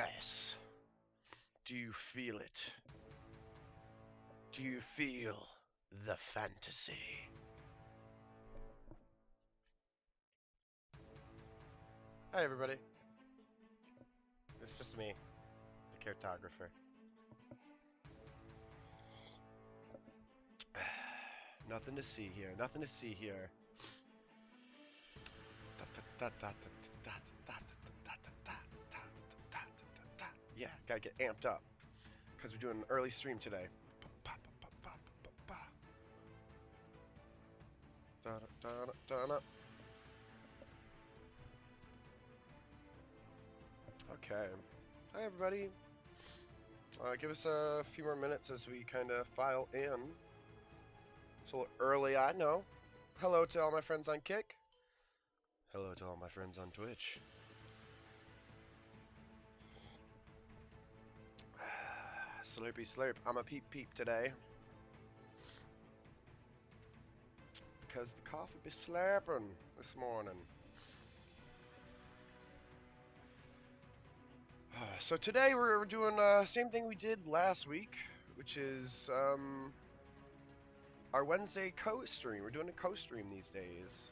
Yes. Do you feel it? Do you feel the fantasy? Hi, everybody. It's just me, the Caretographer. Nothing to see here. Nothing to see here. Yeah, gotta get amped up because we're doing an early stream today. Okay. Hi, everybody. Give us a few more minutes as we kind of file in. It's a little early, I know. Hello to all my friends on Kick. Hello to all my friends on Twitch. Slurpy slurp. I'm a peep peep today. Because the coffee be slurping this morning. So today we're doing same thing we did last week, which is our Wednesday co-stream. We're doing a co-stream these days.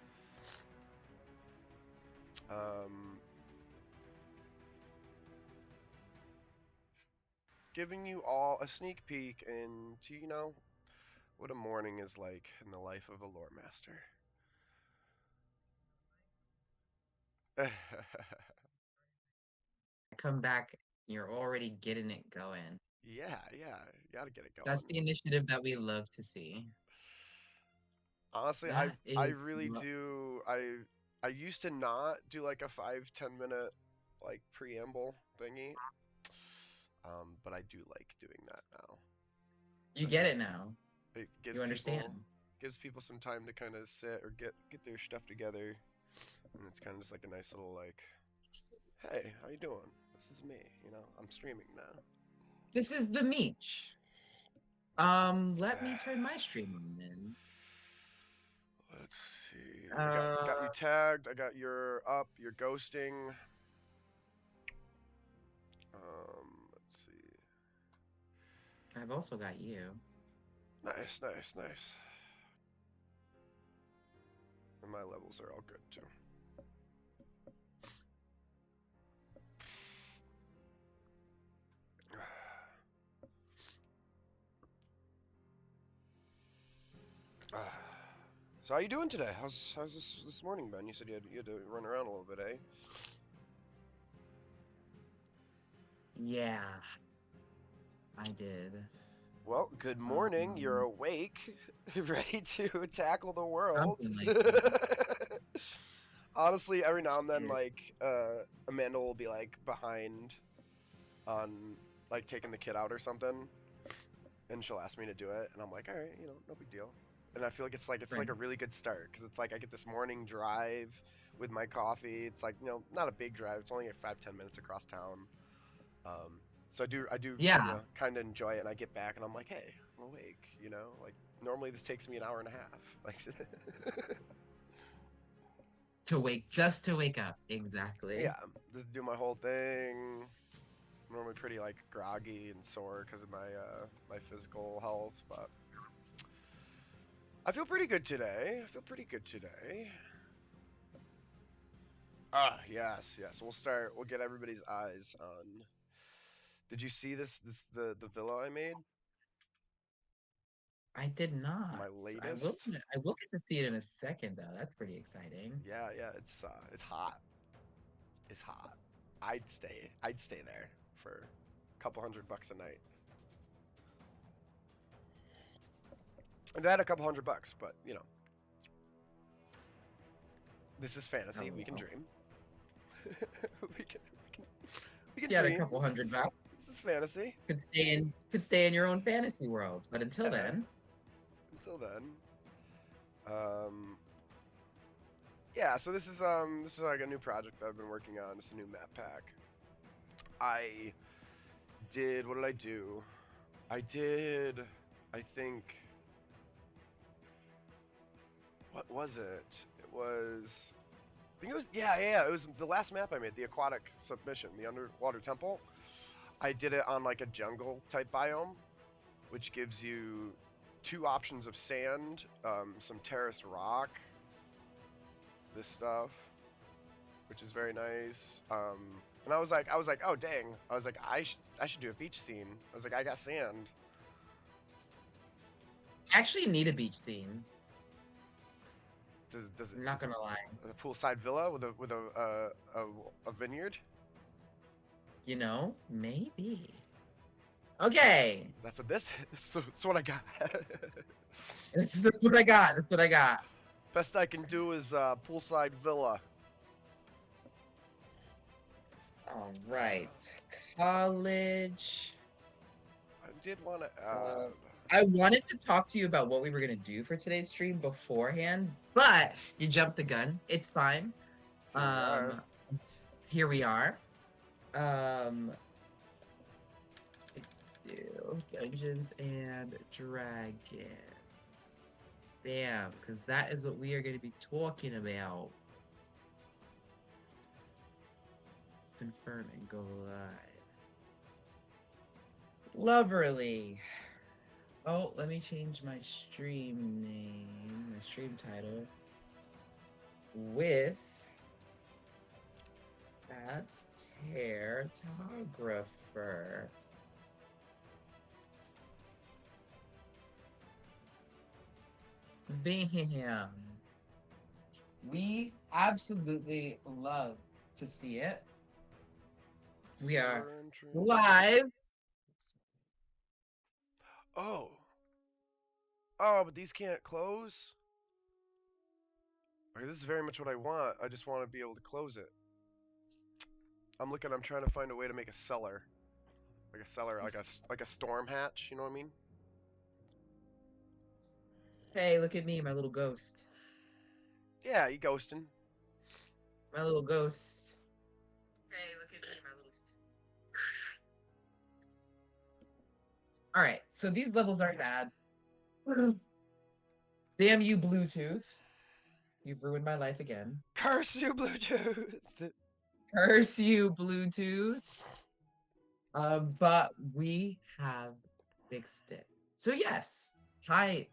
Giving you all a sneak peek into, you know, what a morning is like in the life of a lore master. Come back, you're already getting it going. Yeah, you gotta get it going. That's the initiative that we love to see. Honestly, That I is really do. I used to not do like a 5-10 minute like preamble thingy. But I do like doing that now. you get it now. It gives You understand. people some time to kind of sit or get their stuff together, and it's kind of just like a nice little like, hey, how you doing? This is me. You know, I'm streaming now. This is the Meech. Let me turn my stream on then. Let's see. I got you tagged. I got your up. You're ghosting. Let's see. I've also got you. Nice. And my levels are all good too. So how you doing today? How's this morning been? You said you had to run around a little bit, eh? Yeah, I did. Well, good morning. You're awake, ready to tackle the world. Something like that. Honestly, every now and then, like, Amanda will be like behind on like taking the kid out or something, and she'll ask me to do it, and I'm like, all right, you know, no big deal. And I feel like it's like a really good start because it's like I get this morning drive with my coffee. It's like, you know, not a big drive. It's only like 5-10 minutes across town. So I do, Yeah. you know, kind of enjoy it. And I get back and I'm like, hey, I'm awake. You know, like normally this takes me an hour and a half. Like, just to wake up, exactly. yeah, just do my whole thing. I'm normally pretty like groggy and sore because of my physical health, but I feel pretty good today. Ah, yes. We'll get everybody's eyes on. Did you see the villa I made? I did not. My I will. latest. I will get to see it in a second, though. That's pretty exciting. Yeah, it's hot. It's hot. I'd stay there for a couple $100 a night. And that a couple $100, but you know, this is fantasy. We can dream. we can Get a dream. couple $100. This is fantasy. Could stay in your own fantasy world, but until then. Yeah. So this is like a new project that I've been working on. It's a new map pack. What did I do? I think. What was it? I think it was, yeah. It was the last map I made, the aquatic submission, the underwater temple. I did it on like a jungle type biome, which gives you 2 options of sand, some terraced rock, this stuff, which is very nice. And I was like, oh dang, I was like, I should do a beach scene. I was like, I got sand. I actually need a beach scene. Does it I'm not gonna lie. a poolside villa with a vineyard? You know, maybe. Okay. That's what this is. That's what I got. That's what I got. That's what I got. Best I can do is poolside villa. All right. College. I did want to. I wanted to talk to you about what we were gonna do for today's stream beforehand, but you jumped the gun. It's fine. Here we are. Let's do Dungeons and Dragons. Bam, because that is what we are going to be talking about. Confirm and go live. Loverly. Oh, let me change my stream name, my stream title, with that Caretographer. Bam. We absolutely love to see it. We are live. Oh. Oh, but these can't close? Okay, this is very much what I want. I just want to be able to close it. I'm trying to find a way to make a cellar. Like a cellar, like a storm hatch, you know what I mean? Hey, look at me, my little ghost. Yeah, you ghosting. My little ghost. Hey, look at me, my little... Alright, so these levels aren't bad. Damn you, Bluetooth. You've ruined my life again. Curse you, Bluetooth! Curse you, Bluetooth. But we have fixed it. So yes, hi,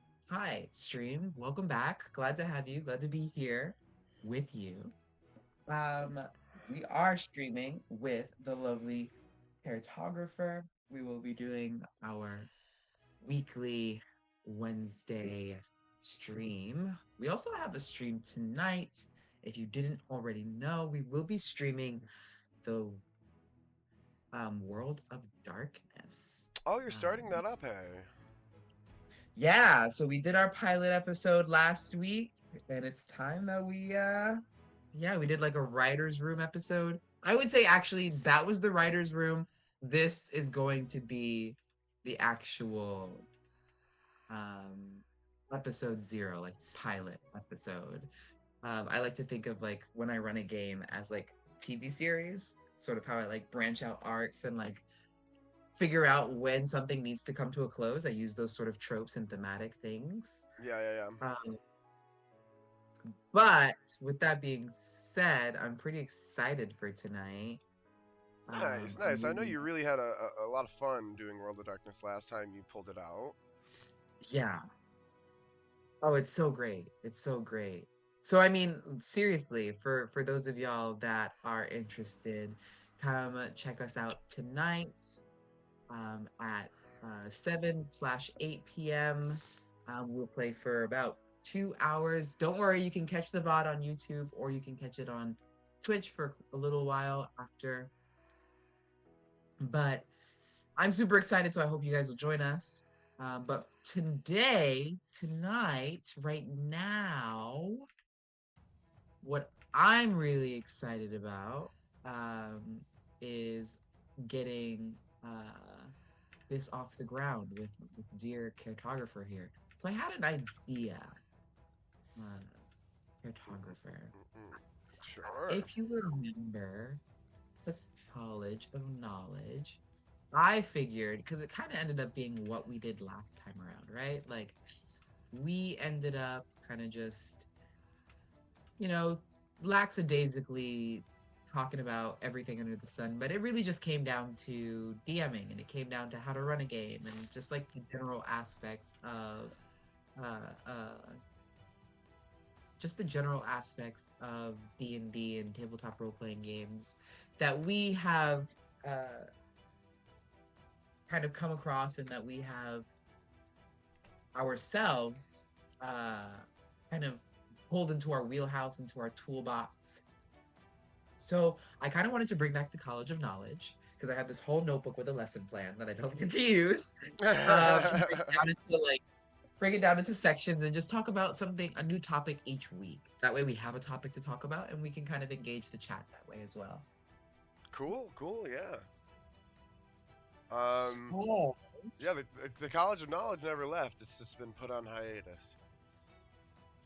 stream. Welcome back. Glad to have you. Glad to be here with you. We are streaming with the lovely Caretographer. We will be doing our weekly Wednesday stream. We also have a stream tonight. If you didn't already know, we will be streaming the World of Darkness. Oh, you're starting that up, hey. Yeah, so we did our pilot episode last week, and it's time that we we did like a writer's room episode. I would say actually that was the writer's room. This is going to be the actual episode 0, like pilot episode. I like to think of like when I run a game as like TV series, sort of how I like branch out arcs and like figure out when something needs to come to a close. I use those sort of tropes and thematic things. Yeah. But with that being said, I'm pretty excited for tonight. Nice. I know you really had a lot of fun doing World of Darkness last time you pulled it out. Yeah. Oh, it's so great. It's so great. So I mean, seriously, for those of y'all that are interested, come check us out tonight at 7/8 p.m. We'll play for about 2 hours. Don't worry, you can catch the VOD on YouTube or you can catch it on Twitch for a little while after. But I'm super excited, so I hope you guys will join us. But tonight, right now, what I'm really excited about is getting this off the ground with dear Caretographer here. So I had an idea, Caretographer. Sure. If you remember the College of Knowledge, I figured, because it kind of ended up being what we did last time around, right? Like, we ended up kind of just, lackadaisically talking about everything under the sun, but it really just came down to DMing, and it came down to how to run a game, and just like the general aspects of uh, uh, just the general aspects of D&D and tabletop role-playing games that we have uh, kind of come across, and that we have ourselves uh, kind of pulled into our wheelhouse, into our toolbox. So I kind of wanted to bring back the College of Knowledge, because I have this whole notebook with a lesson plan that I don't get to use. And break it down into sections and just talk about something, a new topic each week. That way we have a topic to talk about, and we can kind of engage the chat that way as well. Cool, yeah. So, Yeah, the College of Knowledge never left. It's just been put on hiatus.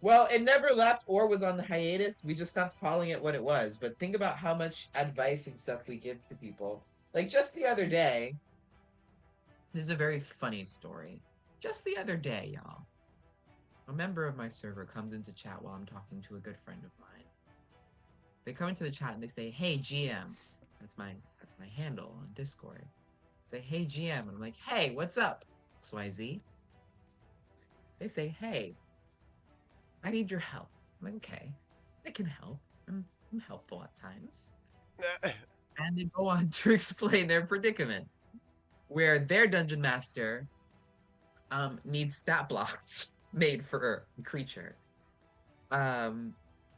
well, it never left or was on the hiatus. We just stopped calling it what it was. But think about how much advice and stuff we give to people. Like just the other day, this is a very funny story. Just the other day, y'all, a member of my server comes into chat while I'm talking to a good friend of mine. They come into the chat and they say, "Hey GM," that's my handle on Discord. Say, "Hey GM," and I'm like, "Hey, what's up, XYZ?" They say, "Hey, I need your help." I'm like, "Okay, I can help. I'm helpful at times." And they go on to explain their predicament, where their dungeon master needs stat blocks made for a creature.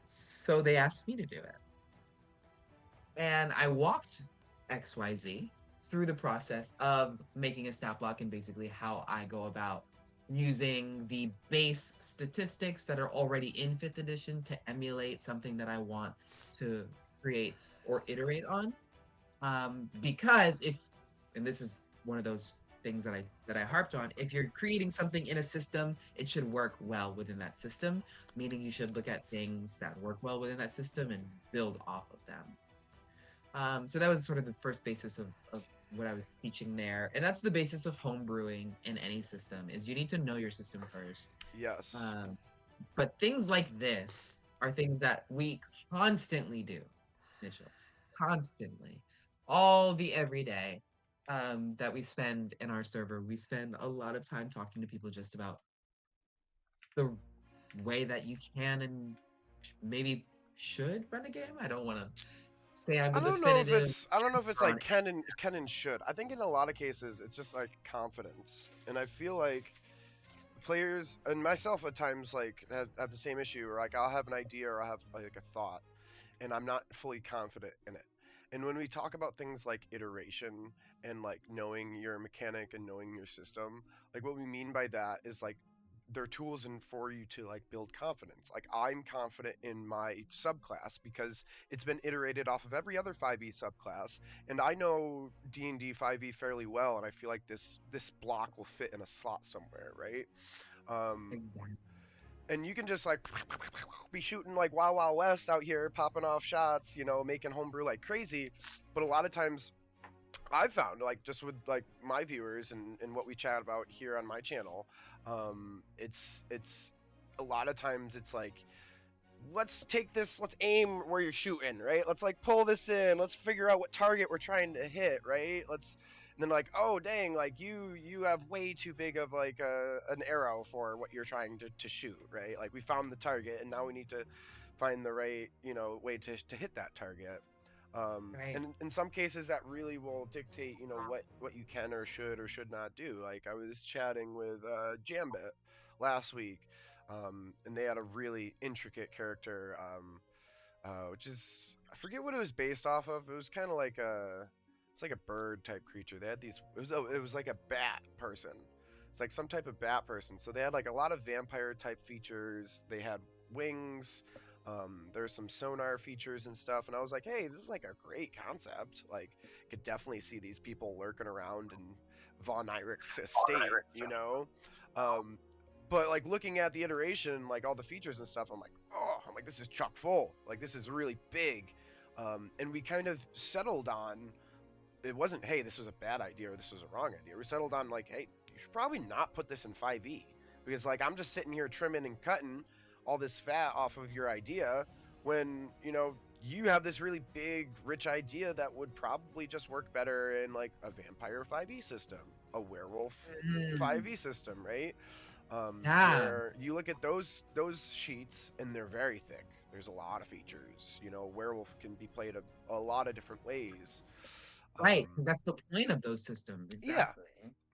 So they asked me to do it. And I walked XYZ through the process of making a stat block, and basically how I go about using the base statistics that are already in 5th edition to emulate something that I want to create or iterate on. Because and this is one of those things that I harped on, if you're creating something in a system, it should work well within that system, meaning you should look at things that work well within that system and build off of them. So that was sort of the first basis of what I was teaching there. And that's the basis of homebrewing in any system, is you need to know your system first. Yes. But things like this are things that we constantly do, Mitchell. Constantly. All the everyday that we spend in our server. We spend a lot of time talking to people just about the way that you can and maybe should run a game. I don't want to say I'm the definitive I don't know if it's on like can and should. I think in a lot of cases it's just like confidence, and I feel like players and myself at times like have the same issue. Where, like I'll have an idea or I'll have like a thought, and I'm not fully confident in it. And when we talk about things like iteration and like knowing your mechanic and knowing your system, like what we mean by that is like they're tools and for you to like build confidence. Like I'm confident in my subclass because it's been iterated off of every other 5e subclass, and I know D&D 5e fairly well, and I feel like this block will fit in a slot somewhere, right? Um, exactly. and you can just like be shooting like Wild Wild West out here, popping off shots, making homebrew like crazy. But a lot of times I've found, like just with like my viewers and what we chat about here on my channel, it's a lot of times it's like, let's take this, let's aim where you're shooting, right? Let's like pull this in, let's figure out what target we're trying to hit, right? And then like, oh dang, like you have way too big of like an arrow for what you're trying to shoot, right? Like we found the target and now we need to find the right way to hit that target. Right. And in some cases that really will dictate what you can or should not do. Like I was chatting with Jambit last week, and they had a really intricate character, which is, I forget what it was based off of. It was kind of like it's like a bird type creature. They had these. It was like a bat person. It's like some type of bat person. So they had like a lot of vampire type features. They had wings. There's some sonar features and stuff. And I was like, hey, this is like a great concept. Like, could definitely see these people lurking around in Von Eirich's estate. But like looking at the iteration, like all the features and stuff, I'm like, this is chock full. Like this is really big. And we kind of settled on, it wasn't, hey, this was a bad idea or this was a wrong idea. We settled on like, hey, you should probably not put this in 5e, because like I'm just sitting here trimming and cutting all this fat off of your idea when you have this really big, rich idea that would probably just work better in like a vampire 5e system, a werewolf Mm, 5e system, right? yeah, Where you look at those sheets and they're very thick. There's a lot of features. You know, werewolf can be played a lot of different ways. right, because Um, that's the point of those systems, yeah, exactly.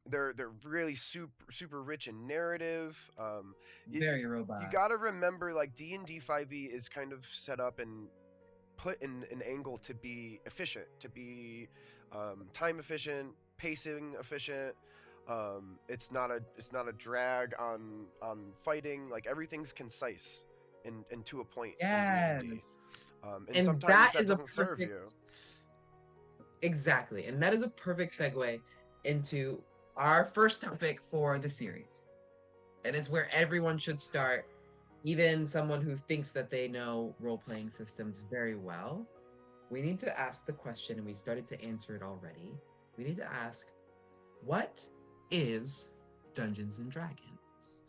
they're really super rich in narrative. You, Very you robust. got to remember like D&D 5e is kind of set up and put in an angle to be efficient, to be time efficient, pacing efficient. It's not a drag on fighting. Like everything's concise and to a point in D&D. Yes. And And sometimes that that is a doesn't serve perfect, you. exactly. And that is a perfect segue into our first topic for the series. And it's where everyone should start, even someone who thinks that they know role playing systems very well. We need to ask the question, and we started to answer it already. We need to ask, what is Dungeons and Dragons?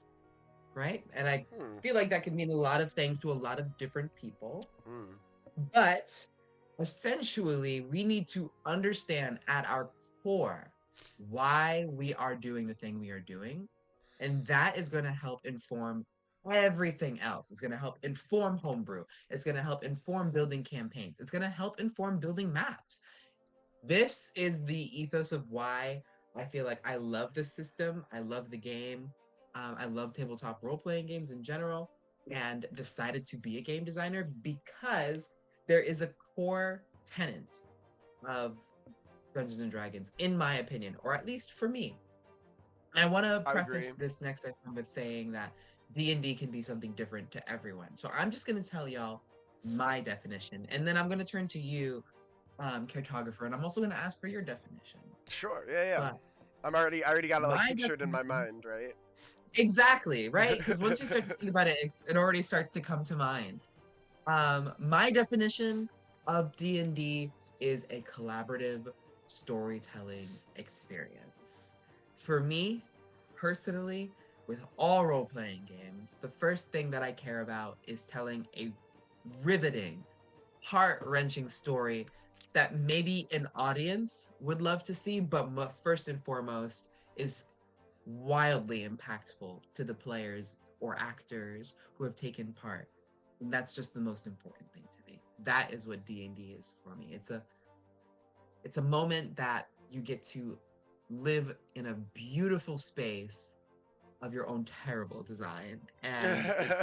Right? And I Hmm. feel like that can mean a lot of things to a lot of different people. Hmm. But essentially, we need to understand at our core why we are doing the thing we are doing. And that is going to help inform everything else. It's going to help inform homebrew. It's going to help inform building campaigns. It's going to help inform building maps. This is the ethos of why I feel like I love this system. I love the game. I love tabletop role playing games in general, and decided to be a game designer because there is a core tenet of Dungeons and Dragons, in my opinion, or at least for me. I want to I agree. preface this next section with saying that D&D can be something different to everyone. So I'm just going to tell y'all my definition, and then I'm going to turn to you, cartographer, and I'm also going to ask for your definition. Sure. Yeah, yeah. But I already got it like my pictured in my definition, mind, right? exactly, right? Because once you start to think about it, it already starts to come to mind. My definition of D&D is a collaborative storytelling experience. For me, personally, with all role-playing games, the first thing that I care about is telling a riveting, heart-wrenching story that maybe an audience would love to see, but first and foremost is wildly impactful to the players or actors who have taken part. And that's just the most important thing to me. That is what D&D is for me. It's a moment that you get to live in a beautiful space of your own terrible design, and it's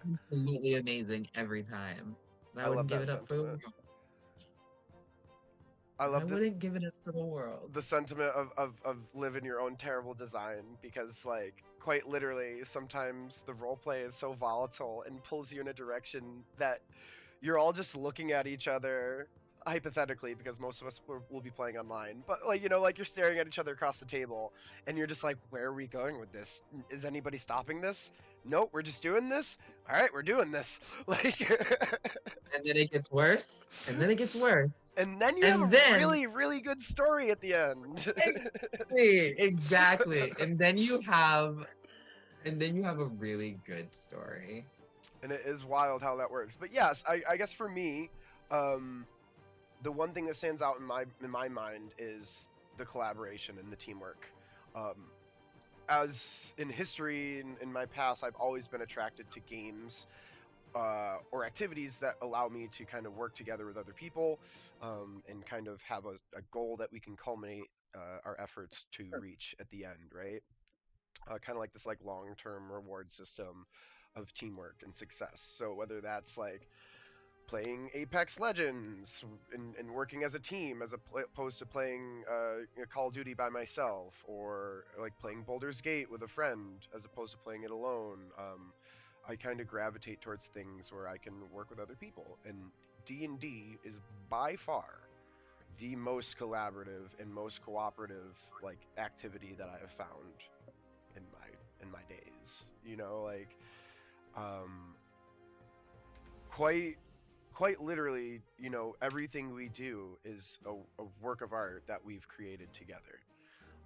absolutely amazing every time. And I I love wouldn't give that it up for the sentiment. world. I I love wouldn't give it up for the world. the sentiment of living your own terrible design because like quite literally sometimes the role play is so volatile and pulls you in a direction that you're all just looking at each other hypothetically because most of us will be playing online but like like you're staring at each other across the table and you're just like where are we going with this? Is anybody stopping this? Nope, we're just doing this. All right, we're doing this. Like And then it gets worse, and then it gets worse. and then you have And a then really good story at the end. exactly, exactly. And then you have a really good story. And it is wild how that works. But yes, I guess for me, um, the one thing that stands out in my mind is the collaboration and the teamwork. Um, as in history in my past, I've always been attracted to games or activities that allow me to kind of work together with other people and kind of have a goal that we can culminate our efforts to reach at the end, right? Kind of like this like long-term reward system of teamwork and success. So whether that's like playing Apex Legends and working as a team as opposed to playing Call of Duty by myself, or like playing Baldur's Gate with a friend as opposed to playing it alone. I kind of gravitate towards things where I can work with other people, and D&D is by far the most collaborative and most cooperative like activity that I have found in my days. Like um, quite quite literally, everything we do is a work of art that we've created together.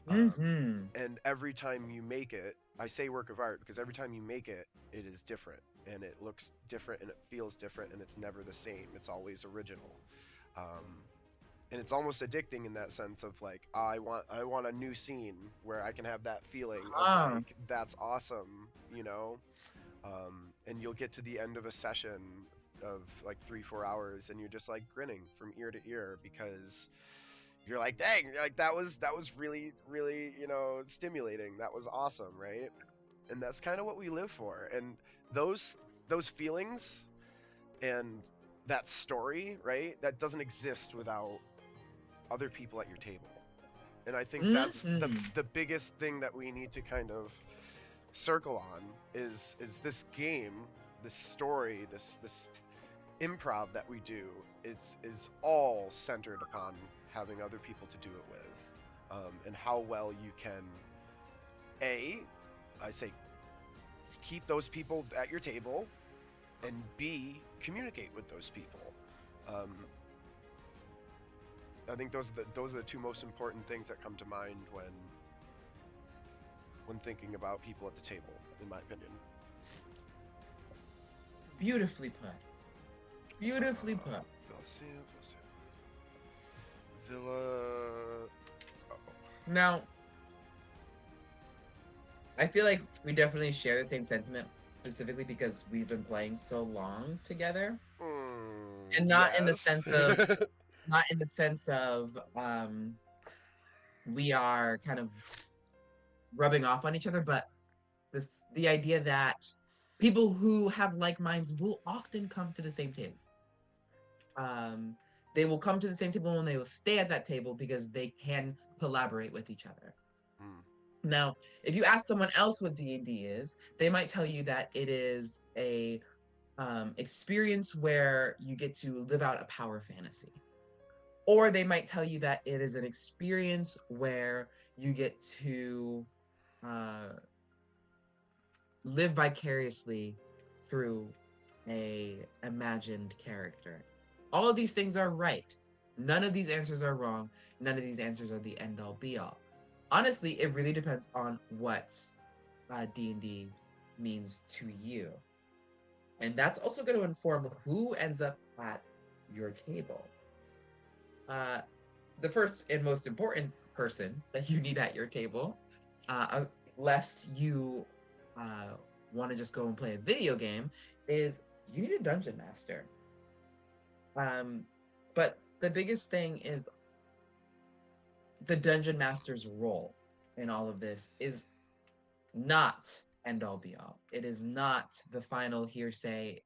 Mm-hmm. And every time you make it, I say work of art because every time you make it, it is different and it looks different and it feels different and it's never the same. It's always original. Um, and it's almost addicting in that sense of like I want a new scene where I can have that feeling of Ah, like that's awesome, you know. And you'll get to the end of a session of like 3-4 hours and you're just like grinning from ear to ear because you're like, dang, like that was really really, stimulating. That was awesome, right? And that's kind of what we live for. And those those feelings and that story, right? That doesn't exist without other people at your table. And I think that's the mm-hmm. the biggest thing that we need to kind of circle on is this game, this story, this improv that we do is all centered upon having other people to do it with, and how well you can a I say keep those people at your table, and b communicate with those people. Um, I think those are the two most important things that come to mind when thinking about people at the table, in my opinion. Beautifully put. Beautifully put. Villa. Oh. Now, I feel like we definitely share the same sentiment, specifically because we've been playing so long together, and not in the Yes. sense of not in the sense of we are kind of rubbing off on each other, but the idea that people who have like minds will often come to the same table. Um, they will come to the same table and they will stay at that table because they can collaborate with each other. Hmm. Now, if you ask someone else what D&D is, they might tell you that it is a experience where you get to live out a power fantasy. Or they might tell you that it is an experience where you get to uh, live vicariously through a imagined character. All of these things are right. None of these answers are wrong. None of these answers are the end all be all. Honestly, it really depends on what D&D means to you. And that's also going to inform who ends up at your table. Uh, the first and most important person that you need at your table, uh, lest you uh, want to just go and play a video game, is you need a dungeon master. Um, but the biggest thing is the dungeon master's role in all of this is not end all be all. It is not the final hearsay.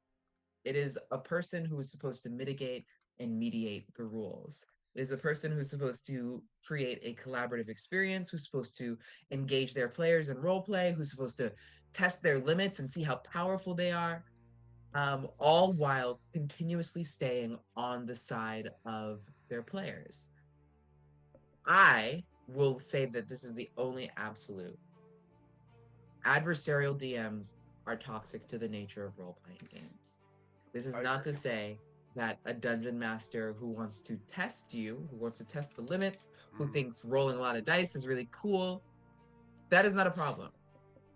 It is a person who is supposed to mitigate and mediate the rules. It is a person who's supposed to create a collaborative experience, who's supposed to engage their players in role play, who's supposed to test their limits and see how powerful they are, all while continuously staying on the side of their players. I will say that this is the only absolute. Adversarial DMs are toxic to the nature of role playing games. This is I not to agree. say that a dungeon master who wants to test you, who wants to test the limits, who Mm. thinks rolling a lot of dice is really cool, that is not a problem.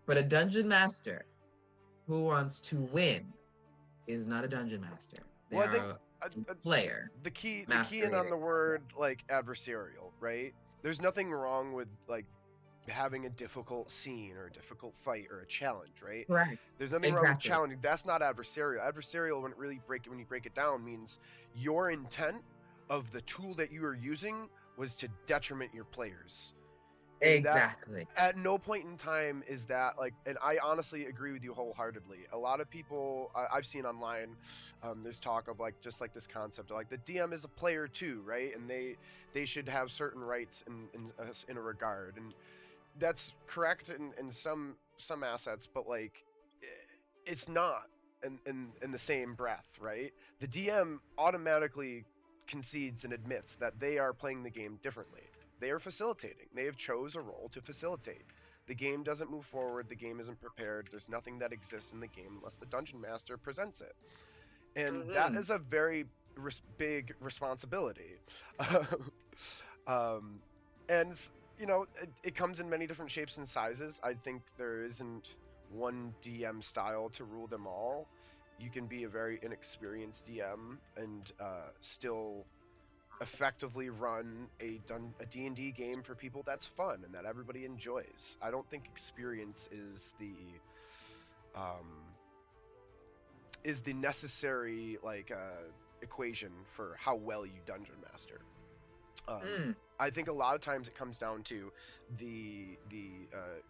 But a dungeon master who wants to win is not a dungeon master. They Well, I are think a player the key in on masquerading the as that. word like adversarial, right? There's nothing wrong with like having a difficult scene or a difficult fight or a challenge, right? Correct. There's nothing wrong with Exactly. challenging. That's not adversarial. Adversarial, when you break it down, means your intent of the tool that you are using was to detriment your players, and that Exactly. at no point in time is that like. And I honestly agree with you wholeheartedly. A lot of people I've seen online, there's talk of like just like this concept of like the DM is a player too, right? And they should have certain rights in a regard, and that's correct in some assets, but like it's not in the same breath, right? The DM automatically concedes and admits that they are playing the game differently. They are facilitating. They have chose a role to facilitate. The game doesn't move forward. The game isn't prepared. There's nothing that exists in the game unless the dungeon master presents it, and that Mhm. is a very big responsibility. um, and it comes in many different shapes and sizes. I think there isn't one DM style to rule them all. You can be a very inexperienced DM and still effectively run a D&D game for people that's fun and that everybody enjoys. I don't think experience um, is the necessary equation for how well you dungeon master. Mm, I think a lot of times it comes down to the the uh,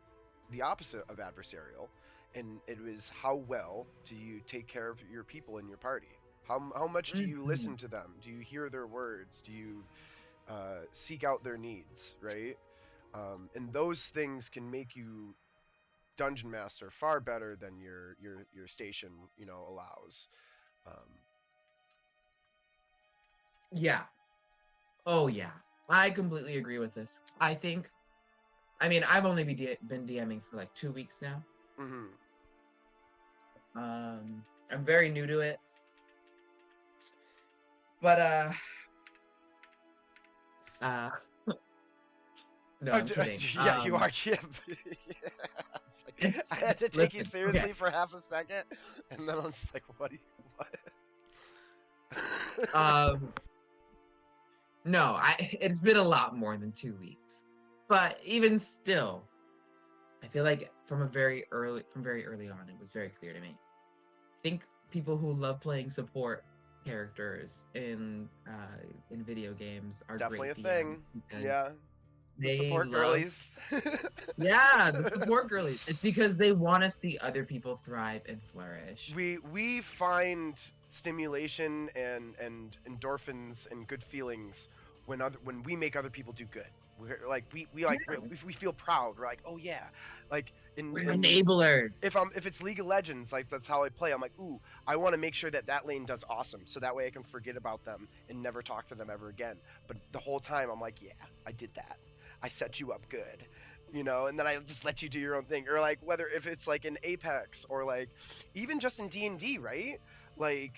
the opposite of adversarial, and it is how well do you take care of your people in your party? How much do you mhm. listen to them? Do you hear their words? Do you seek out their needs? Right? And those things can make you dungeon master far better than your station allows. Um, Yeah. Oh, yeah. I completely agree with this. I mean, I've only been DMing for like 2 weeks now. mm-hmm. I'm very new to it, but uh, no, I'm kidding. Yeah, you are. Yeah. I had to take you Listen, okay. seriously for half a second, and then I was like, "What? What?" Um, no, it's been a lot more than 2 weeks, but even still, I feel like from very early on, it was very clear to me. I think people who love playing support characters in video games are Definitely great a DMs thing. because Yeah, the they support love, girlies. yeah, the support girlies. It's because they want to see other people thrive and flourish. We find stimulation and endorphins and good feelings when we make other people do good. We're like Yeah, we feel proud. We're like, oh yeah, like we're in enablers. if it's League of Legends, like that's how I play. I'm like, ooh, I want to make sure that lane does awesome, so that way I can forget about them and never talk to them ever again. But the whole time I'm like, yeah, I did that. I set you up good, and then I just let you do your own thing. Or like whether if it's like in Apex or like even just in D&D, right? Like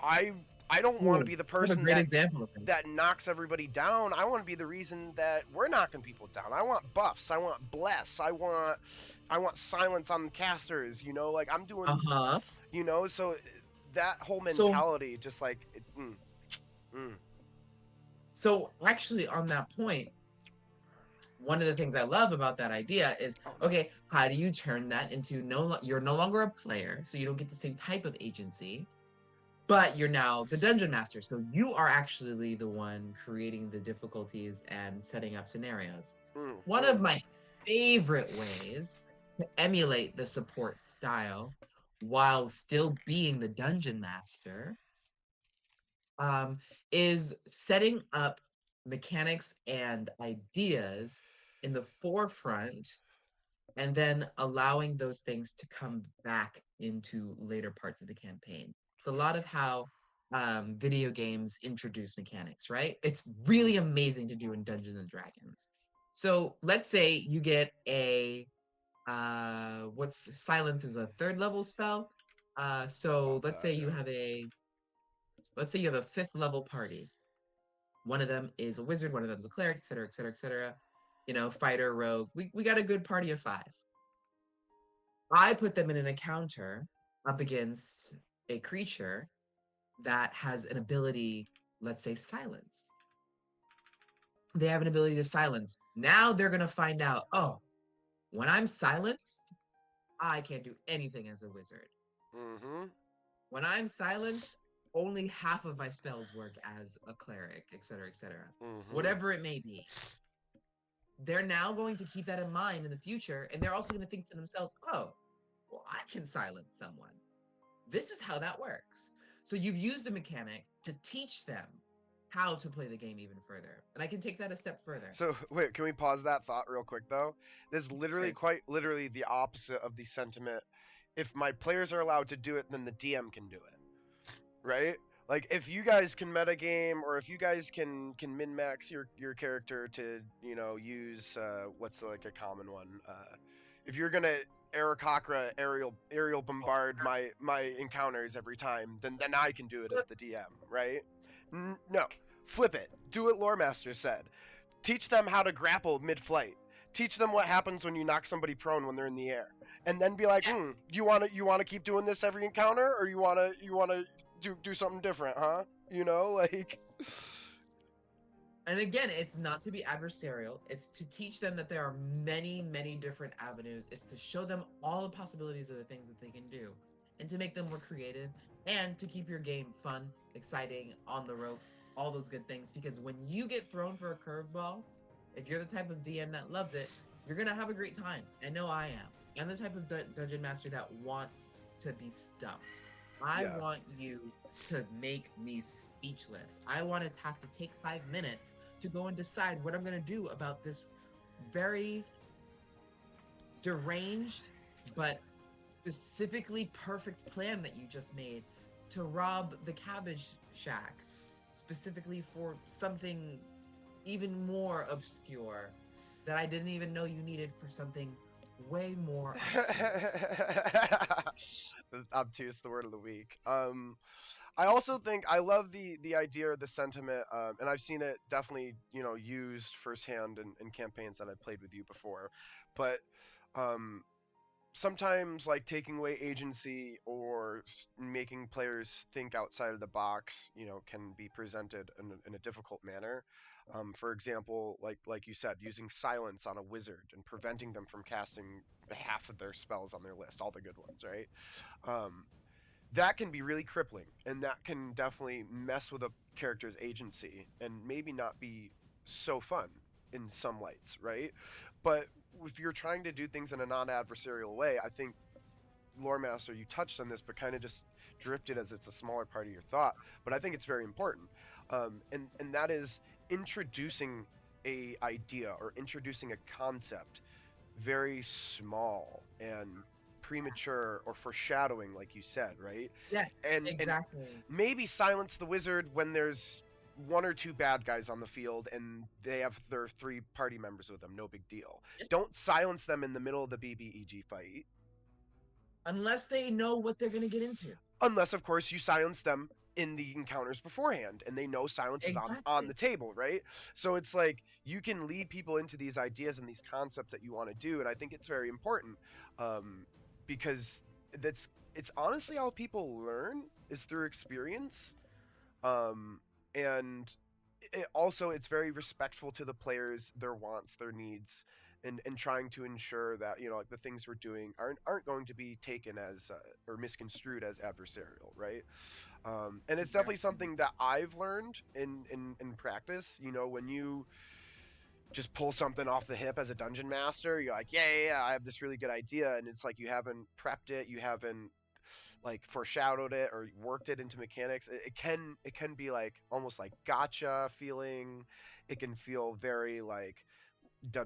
I I don't want to Ooh, be the I have a person great example of this. that knocks everybody down. I want to be the reason that we're knocking people down. I want buffs. I want bless. I want silence on the casters. Like I'm doing. Uh-huh. So that whole So mentality, just like mm, so actually on that point, one of the things I love about that idea is, oh no, okay, how do you turn that into you're no longer a player, so you don't get the same type of agency, but you're now the dungeon master. So you are actually the one creating the difficulties and setting up scenarios. One of mm. my favorite ways to emulate the support style while still being the dungeon master um, is setting up mechanics and ideas in the forefront and then allowing those things to come back into later parts of the campaign. It's a lot of how video games introduce mechanics, right? It's really amazing to do in Dungeons and Dragons. So let's say you get what's silence is a third level spell. So About that, yeah. let's say you have a fifth level party. One of them is a wizard, one of them is a cleric, et cetera, et cetera, et cetera. Fighter, rogue. We got a good party of five. I put them in an encounter up against a creature that has an ability, let's say silence. They have an ability to silence. Now they're going to find out, oh, when I'm silenced, I can't do anything as a wizard. Mm-hmm. When I'm silenced, only half of my spells work as a cleric, et cetera, et cetera. Mm-hmm. Whatever it may be. They're now going to keep that in mind in the future, and they're also going to think to themselves, oh, well, I can silence someone. This is how that works. So you've used a mechanic to teach them how to play the game even further. And I can take that a step further. So wait, can we pause that thought real quick though? This is Of literally course. quite literally the opposite of the sentiment. If my players are allowed to do it, then the DM can do it, right? Like if you guys can metagame, or if you guys can min max your character to use what's like a common one. If you're gonna Aarakocra aerial bombard my encounters every time, then I can do it as the DM, right? No, flip it. Do what Lore Master said. Teach them how to grapple mid-flight. Teach them what happens when you knock somebody prone when they're in the air, and then be like, Yes. you wanna keep doing this every encounter, or you wanna do something different, huh? Like. And again, it's not to be adversarial. It's to teach them that there are many, many different avenues. It's to show them all the possibilities of the things that they can do and to make them more creative and to keep your game fun, exciting, on the ropes, all those good things. Because when you get thrown for a curveball, if you're the type of DM that loves it, you're going to have a great time. I know I am. I'm the type of dungeon master that wants to be stumped. I Yeah. want you to make me speechless. I want to have to take 5 minutes to go and decide what I'm going to do about this very deranged but specifically perfect plan that you just made to rob the cabbage shack, specifically for something even more obscure that I didn't even know you needed for something way more obtuse. Obtuse, the word of the week. I also think I love the idea or the sentiment, and I've seen it definitely, used firsthand in campaigns that I've played with you before. But um, sometimes, like, taking away agency or making players think outside of the box, can be presented in a difficult manner. For example, like you said, using silence on a wizard and preventing them from casting half of their spells on their list, all the good ones, right? Um, that can be really crippling, and that can definitely mess with a character's agency and maybe not be so fun in some lights, right? But if you're trying to do things in a non-adversarial way, I think, Lore Master, you touched on this, but kind of just drifted as it's a smaller part of your thought. But I think it's very important, and that is introducing a idea or introducing a concept very small and premature or foreshadowing, like you said, right? Yes, And exactly. maybe silence the wizard when there's one or two bad guys on the field and they have their three party members with them, no big deal. Don't silence them in the middle of the BBEG fight, Unless they know what they're going to get into. unless of course you silence them in the encounters beforehand and they know silence is on the Exactly. table, right? So it's like you can lead people into these ideas and these concepts that you want to do, and I think it's very important, um, because it's honestly how people learn, is through experience. Um, and it's very respectful to the players, their wants, their needs, and trying to ensure that, like, the things we're doing aren't going to be taken as or misconstrued as adversarial, right? And it's definitely Exactly. something that I've learned in practice. When you just pull something off the hip as a dungeon master, you're like, yeah, I have this really good idea, and it's like you haven't prepped it, you haven't, like, foreshadowed it or worked it into mechanics. It can be like almost like gotcha feeling. It can feel very like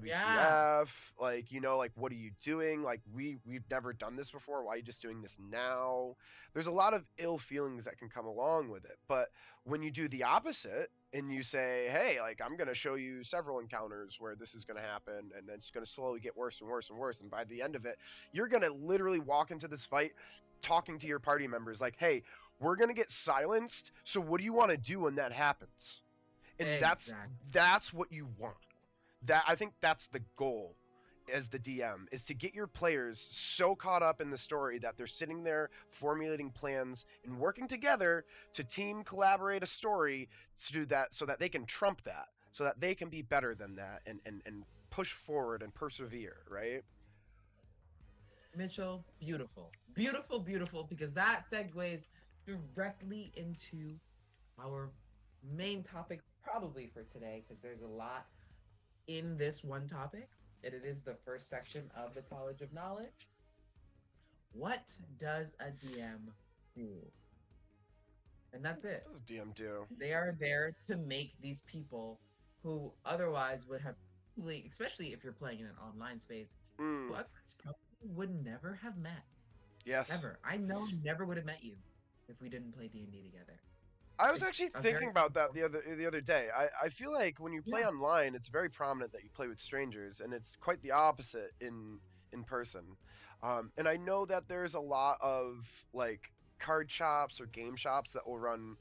Yeah. WTF, like, like, what are you doing? Like, we've never done this before. Why are you just doing this now? There's a lot of ill feelings that can come along with it. But when you do the opposite and you say, hey, like, I'm going to show you several encounters where this is going to happen, and then it's going to slowly get worse and worse and worse, and by the end of it, you're going to literally walk into this fight talking to your party members like, hey, we're going to get silenced, so what do you want to do when that happens? And that's Exactly. that's what you want. I think that's the goal as the DM, is to get your players so caught up in the story that they're sitting there formulating plans and working together to team collaborate a story to do that, so that they can trump that, so that they can be better than that, and push forward and persevere, right? Mitchell, beautiful. Beautiful, beautiful, because that segues directly into our main topic, probably for today, because there's a lot in this one topic, and it is the first section of the College of Knowledge. What does a DM do? And that's it. What does DM do? They are there to make these people who otherwise would have, especially if you're playing in an online space, who Mm, otherwise probably would never have met. yes. Ever. I know I never would have met you if we didn't play D&D together. I was It's actually a thinking very about that simple. the other day. I feel like when you play Yeah. online, it's very prominent that you play with strangers, and it's quite the opposite in person. And I know that there's a lot of, like, card shops or game shops that will run,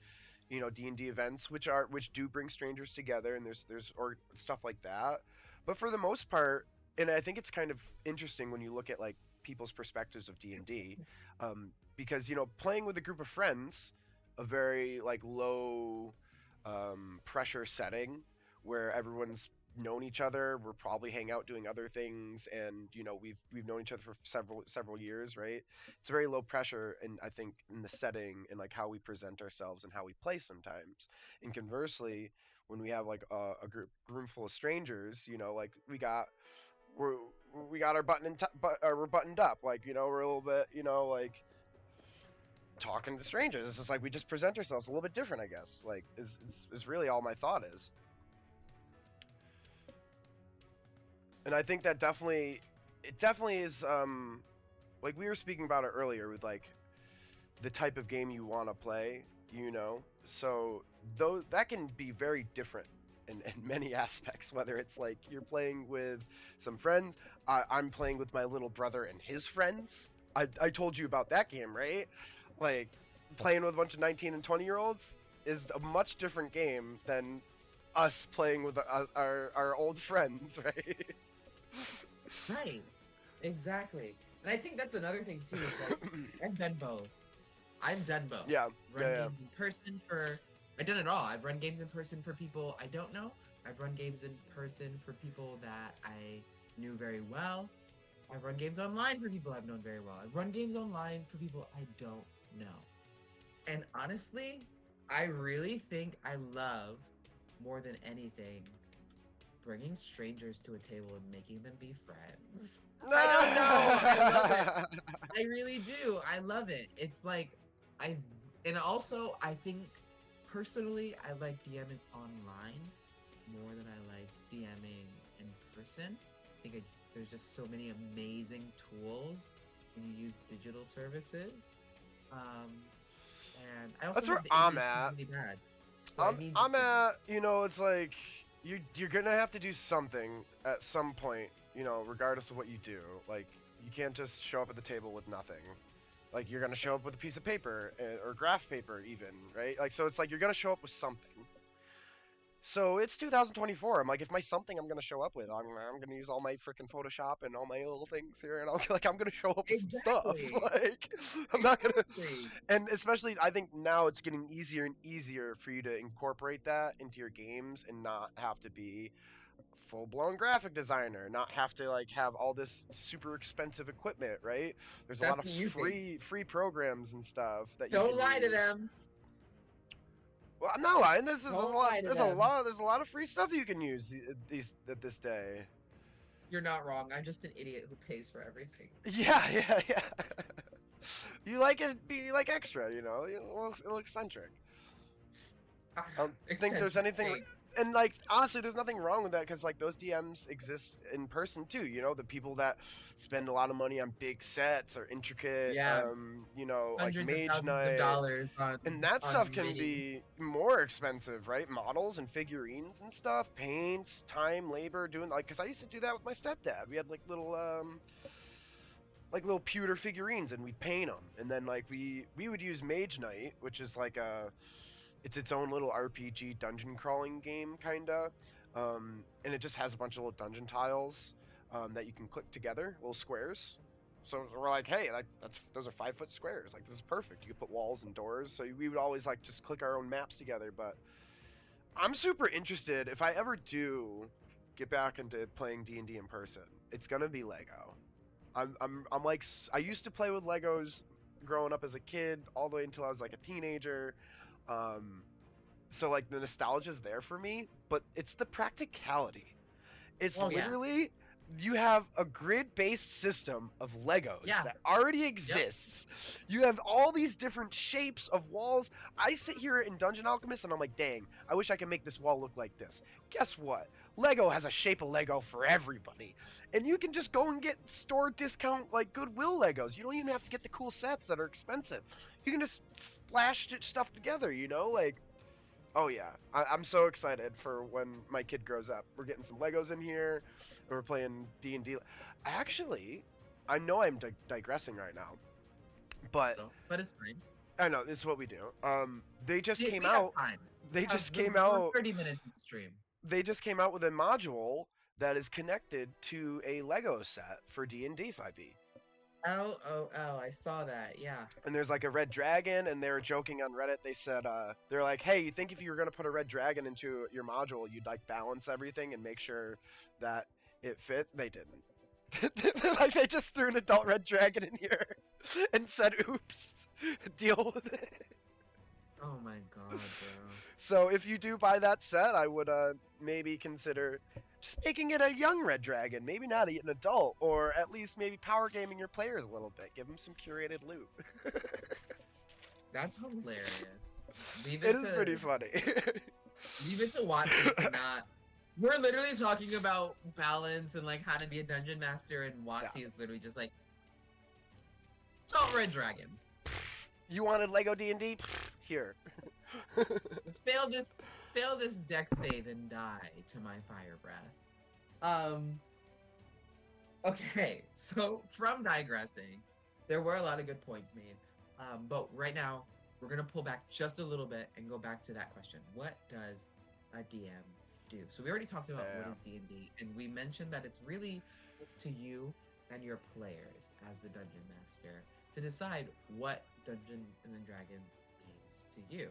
D&D events which do bring strangers together, and there's or stuff like that. But for the most part, and I think it's kind of interesting when you look at like people's perspectives of D&D, because playing with a group of friends, a very like low pressure setting where everyone's known each other, we're probably hang out doing other things, and we've known each other for several years, right? It's very low pressure, and I think in the setting and like how we present ourselves and how we play sometimes. And conversely, when we have like a room full of strangers, like we're we got our we're buttoned up, like we're a little bit, like talking to strangers. It's just like we just present ourselves a little bit different, I guess. Like is really all my thought is. And I think that definitely is like we were speaking about it earlier with like the type of game you want to play, so though that can be very different in many aspects, whether it's like you're playing with some friends. I'm playing with my little brother and his friends. I told you about that game, right? Like playing with a bunch of 19 and 20-year-olds is a much different game than us playing with our old friends, right? Right. Exactly. And I think that's another thing too, is like I've done both. I've done both. Yeah. Run Yeah. games in person for I've done it all. I've run games in person for people I don't know. I've run games in person for people that I knew very well. I've run games online for people I've known very well. I've run games online for people I don't know. And honestly, I really think I love more than anything bringing strangers to a table and making them be friends. I don't know. I love it. I really do. I love it. It's like I and also I think personally I like DMing online more than I like DMing in person. There's just so many amazing tools when you use digital services. And I also That's where have the I'm English at. really bad. So I need I'm at, students. it's like you're gonna have to do something at some point, regardless of what you do. Like you can't just show up at the table with nothing. Like you're gonna show up with a piece of paper or graph paper, even, right? Like so, it's like you're gonna show up with something. So it's 2024. I'm like, if my something I'm gonna show up with, I'm gonna use all my freaking Photoshop and all my little things here, and I'm gonna show up with some stuff. Exactly. Like, I'm not gonna. Exactly. And especially, I think now it's getting easier and easier for you to incorporate that into your games and not have to be full blown graphic designer, not have to like have all this super expensive equipment, right? There's a That's lot of what you think. free programs and stuff that you Don't can lie to use. them. Well, I'm not lying. Don't lie to them. There's a lot of free stuff that you can use these at this day. You're not wrong. I'm just an idiot who pays for everything. Yeah. You like it, be like extra, a little eccentric. Ah, I don't think there's eccentric anything, thing. and like honestly, there's nothing wrong with that because like those DMs exist in person too. The people that spend a lot of money on big sets or intricate, Yeah, like hundreds of Mage thousands of Night, dollars and that on stuff can mini. be more expensive, right? Models and figurines and stuff, paints, time, labor, doing like because I used to do that with my stepdad. We had like little pewter figurines and we'd paint them, and then like we would use Mage Knight, which is like it's its own little RPG dungeon crawling game kinda, and it just has a bunch of little dungeon tiles that you can click together, little squares. So we're like, hey, like those are 5-foot squares. Like this is perfect. You could put walls and doors. So we would always like just click our own maps together. But I'm super interested if I ever do get back into playing D&D in person. It's gonna be Lego. I'm like I used to play with Legos growing up as a kid all the way until I was like a teenager. Um, so like the nostalgia's there for me, but it's the practicality. It's Oh yeah. literally you have a grid-based system of Legos Yeah. that already Yep. exists. You have all these different shapes of walls. I sit here in Dungeon Alchemist and I'm like, dang, I wish I could make this wall look like this. Guess what? Lego has a shape of Lego for everybody. And you can just go and get store discount like Goodwill Legos. You don't even have to get the cool sets that are expensive. You can just splash stuff together, like oh yeah, I'm so excited for when my kid grows up. We're getting some Legos in here, and we're playing D&D. Actually, I know I'm digressing right now, but But it's fine. I know this is what we do. They just came We have out. time. They just came We're out. 30 minutes in stream. They just came out with a module that is connected to a Lego set for D&D 5e. LOL, I saw that. Yeah. And there's like a red dragon, and they were joking on Reddit. They said, they're like, hey, you think if you were gonna put a red dragon into your module, you'd like balance everything and make sure that it fits? They didn't. Like they just threw an adult red dragon in here and said, oops, deal with it. Oh my god, bro. So if you do buy that set, I would maybe consider just making it a young red dragon, maybe not an adult, or at least maybe power gaming your players a little bit. Give them some curated loot. That's hilarious. Leave It it is to pretty funny. leave it to Watson to not. We're literally talking about balance and like how to be a dungeon master, and Yeah. Watsy is literally just like, "Don't red dragon. You wanted Lego D&D? Here. Fail this, fail this deck save and die to my fire breath." Um. Okay, so from digressing, there were a lot of good points made. But right now, we're gonna pull back just a little bit and go back to that question: what does a DM do? So we already talked about what Yeah. is D&D, and we mentioned that it's really up to you and your players as the dungeon master to decide what Dungeons and Dragons means to you.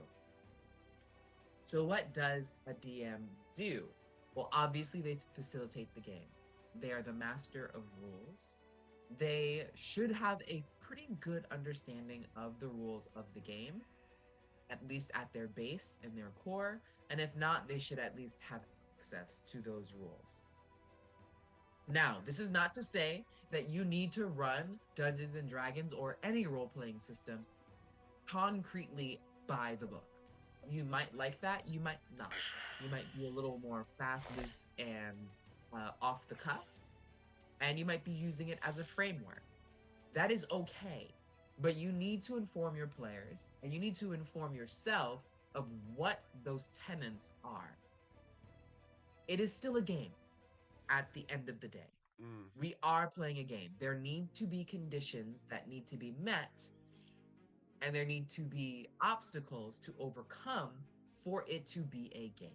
So what does a DM do? Well, obviously they facilitate the game. They are the master of rules. They should have a pretty good understanding of the rules of the game, at least at their base and their core. And if not, they should at least have access to those rules. Now, this is not to say that you need to run Dungeons and Dragons or any role playing system concretely by the book. You might like that, you might not. You might be a little more fast, loose, and off the cuff, and you might be using it as a framework. That is okay. But you need to inform your players and you need to inform yourself of what those tenets are. It is still a game at the end of the day. Mm. We are playing a game. There need to be conditions that need to be met, and there need to be obstacles to overcome for it to be a game.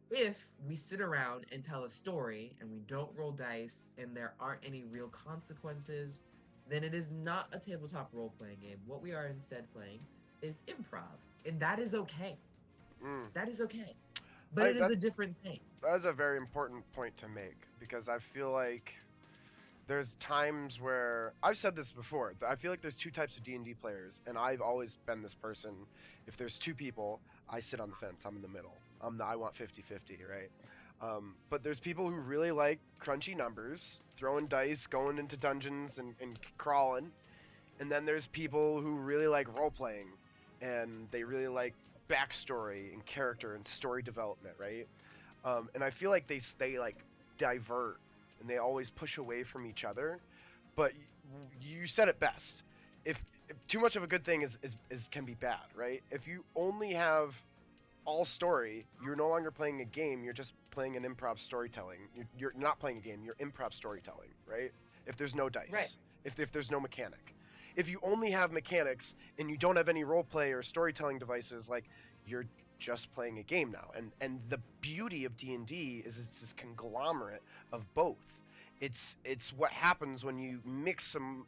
If we sit around and tell a story and we don't roll dice and there aren't any real consequences, then it is not a tabletop role playing game. What we are instead playing is improv, and that is okay. Mm. That is okay. But it is a different thing. That's a very important point to make because I feel like there's times where I've said this before. I feel like there's two types of D&D players, and I've always been this person. If there's two people, I sit on the fence. I'm in the middle. I want 50-50, right? But there's people who really like crunchy numbers, throwing dice, going into dungeons and crawling. And then there's people who really like role playing, and they really like backstory and character and story development, right? And I feel like they like divert and they always push away from each other. But you said it best. If too much of a good thing is can be bad, right? If you only have all story, you're no longer playing a game. You're just playing an improv storytelling. You're not playing a game. You're improv storytelling, right? If there's no dice, Right. if there's no mechanic, if you only have mechanics and you don't have any role play or storytelling devices, like you're just playing a game now. And the beauty of D&D is it's this conglomerate of both. It's what happens when you mix some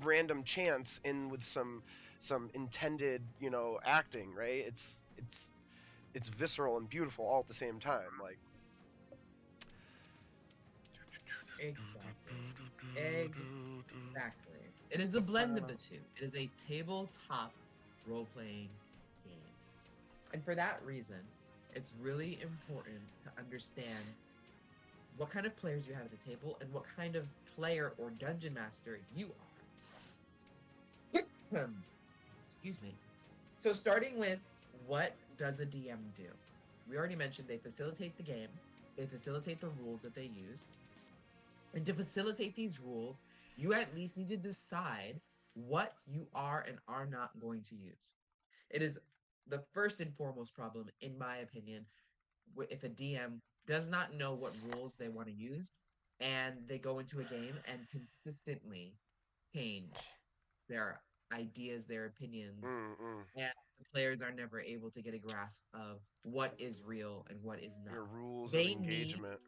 random chance in with some intended, acting, right? It's visceral and beautiful all at the same time. Like Exactly. Exactly. It is a blend of the two. It is a tabletop role playing game. And for that reason, it's really important to understand what kind of players you have at the table and what kind of player or dungeon master you are. Excuse me. So, starting with what does a DM do? We already mentioned they facilitate the game, they facilitate the rules that they use. And to facilitate these rules, you at least need to decide what you are and are not going to use. It is the first and foremost problem, in my opinion, if a DM does not know what rules they want to use and they go into a game and consistently change their ideas, their opinions, Mm. and the players are never able to get a grasp of what is real and what is Your not. rules of They need engagement.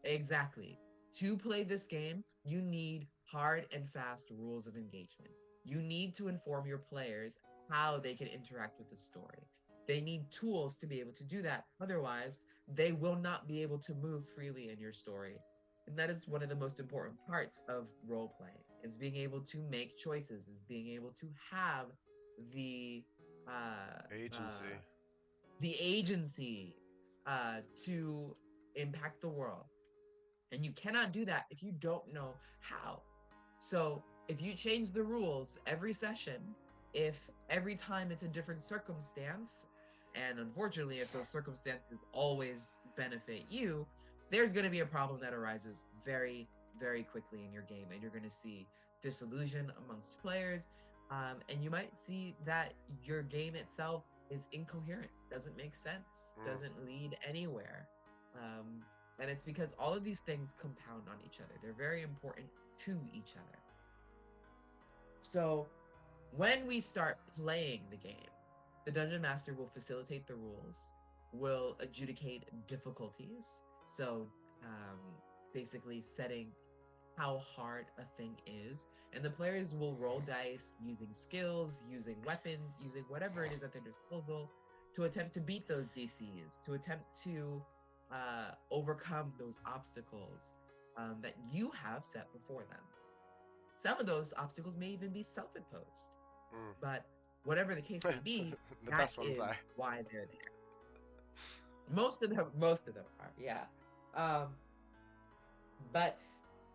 exactly. To play this game, you need hard and fast rules of engagement. You need to inform your players how they can interact with the story. They need tools to be able to do that. Otherwise, they will not be able to move freely in your story. And that is one of the most important parts of role playing is being able to make choices, is being able to have the uh, uh, Agency. the agency to impact the world. And you cannot do that if you don't know how. So if you change the rules every session, if every time it's a different circumstance, and unfortunately, if those circumstances always benefit you, there's going to be a problem that arises very, very quickly in your game. And you're going to see disillusion amongst players. And you might see that your game itself is incoherent, doesn't make sense, Mm. doesn't lead anywhere. Um, and it's because all of these things compound on each other. They're very important to each other. So when we start playing the game, the dungeon master will facilitate the rules, will adjudicate difficulties. So um, basically setting how hard a thing is. And the players will roll dice using skills, using weapons, using whatever it is at their disposal to attempt to beat those DCs, to attempt to overcome those obstacles that you have set before them. Some of those obstacles may even be self imposed, Mm. but whatever the case may be, The that best ones is are. why they're there. Most of them are, yeah. Um, but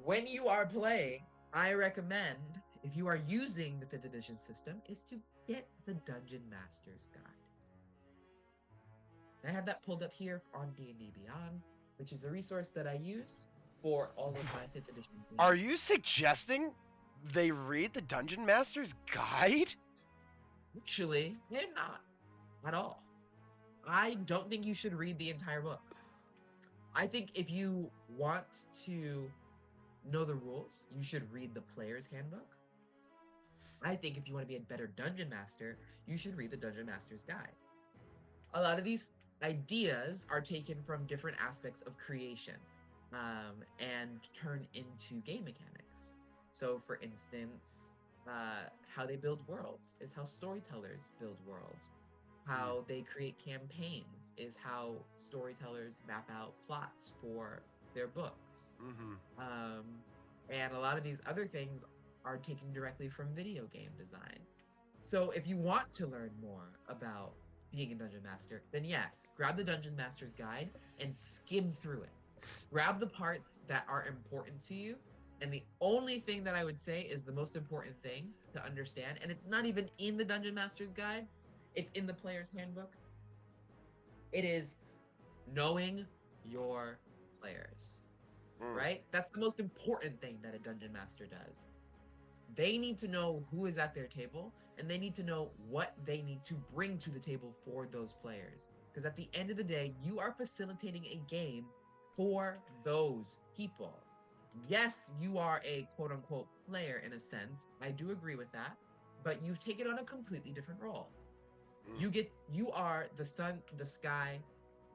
when you are playing, I recommend, if you are using the 5th edition system, is to get the Dungeon Master's Guide. I have that pulled up here on D&D Beyond, which is a resource that I use for all of my 5th edition Are you games. suggesting they read the Dungeon Master's Guide? Actually, I'm not at all. I don't think you should read the entire book. I think if you want to know the rules, you should read the player's handbook. I think if you want to be a better dungeon master, you should read the Dungeon Master's Guide. A lot of these ideas are taken from different aspects of creation and turned into game mechanics. So, for instance, how they build worlds is how storytellers build worlds. Hmm. How they create campaigns is how storytellers map out plots for their books. Mm-hmm. Um, and a lot of these other things are taken directly from video game design. So if you want to learn more about being a dungeon master, then yes, grab the Dungeon Master's Guide and skim through it. Grab the parts that are important to you. And the only thing that I would say is the most important thing to understand, and it's not even in the Dungeon Master's Guide, it's in the player's handbook. It is knowing your players, Mm. right? That's the most important thing that a dungeon master does. They need to know who is at their table and they need to know what they need to bring to the table for those players. Because at the end of the day, you are facilitating a game for those people. Yes, you are a quote unquote player in a sense. I do agree with that. But you take it on a completely different role. Mm. You are the sun, the sky,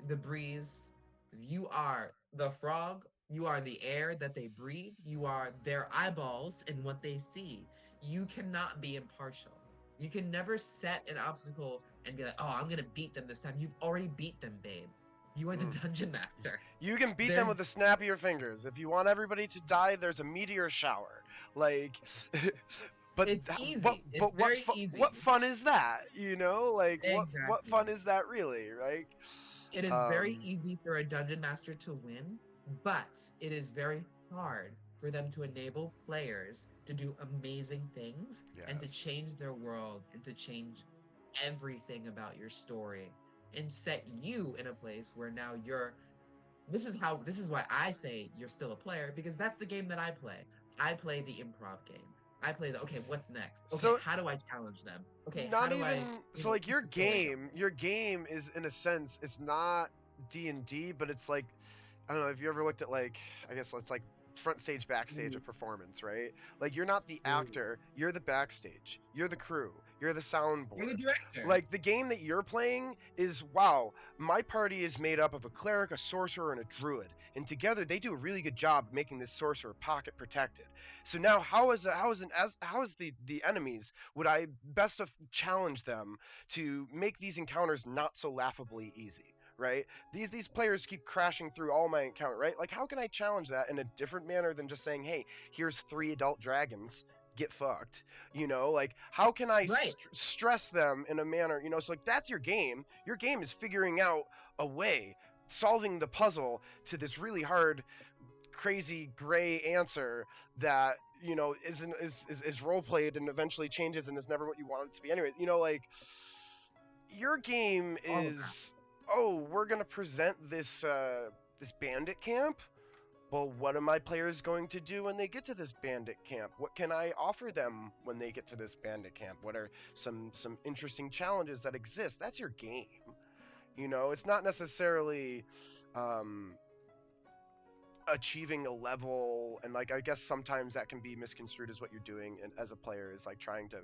the breeze. You are the frog. You are the air that they breathe. You are their eyeballs and what they see. You cannot be impartial. You can never set an obstacle and be like, "Oh, I'm gonna beat them this time." You've already beat them, babe. You are the Mm. dungeon master. You can beat them with There's the snap of your fingers. If you want everybody to die, there's a meteor shower. Like, but it's but easy. It's but very what easy. fun is that? You know, like what Exactly. fun is that really? Right? It is very Um. easy for a dungeon master to win, but it is very hard for them to enable players to do amazing things and to Yes. change their world and to change everything about your story and set you in a place where now you're this is why I say you're still a player because that's the game that I play. I play the improv game. I play the okay, what's next? Okay, So how do I challenge them? Okay, how not do I, even so like keep the story going? your game is in a sense it's not D&D, but it's like I don't know if you ever looked at like I guess it's like front stage backstage Mhm. of performance, right? Like you're not the True. actor, you're the backstage, you're the crew, you're the You're the soundboard. director. Like the game that you're playing is, wow, my party is made up of a cleric, a sorcerer, and a druid, and together they do a really good job making this sorcerer pocket protected. So now how is the enemies would I best of challenge them to make these encounters not so laughably easy, right? These players keep crashing through all my encounter, right? Like how can I challenge that in a different manner than just saying, "Hey, here's 3 adult dragons, get fucked." You know, like how can I Right. stress them in a manner, you know, so like that's your game. Your game is figuring out a way, solving the puzzle to this really hard, crazy gray answer that, you know, is role played and eventually changes and is never what you want it to be anyway. You know, like your game All of that. is, oh, we're gonna present this bandit camp. Well, what are my players going to do when they get to this bandit camp? What can I offer them when they get to this bandit camp? What are some interesting challenges that exist? That's your game. You know, it's not necessarily um, achieving a level, and like I guess sometimes that can be misconstrued as what you're doing and as a player is like trying to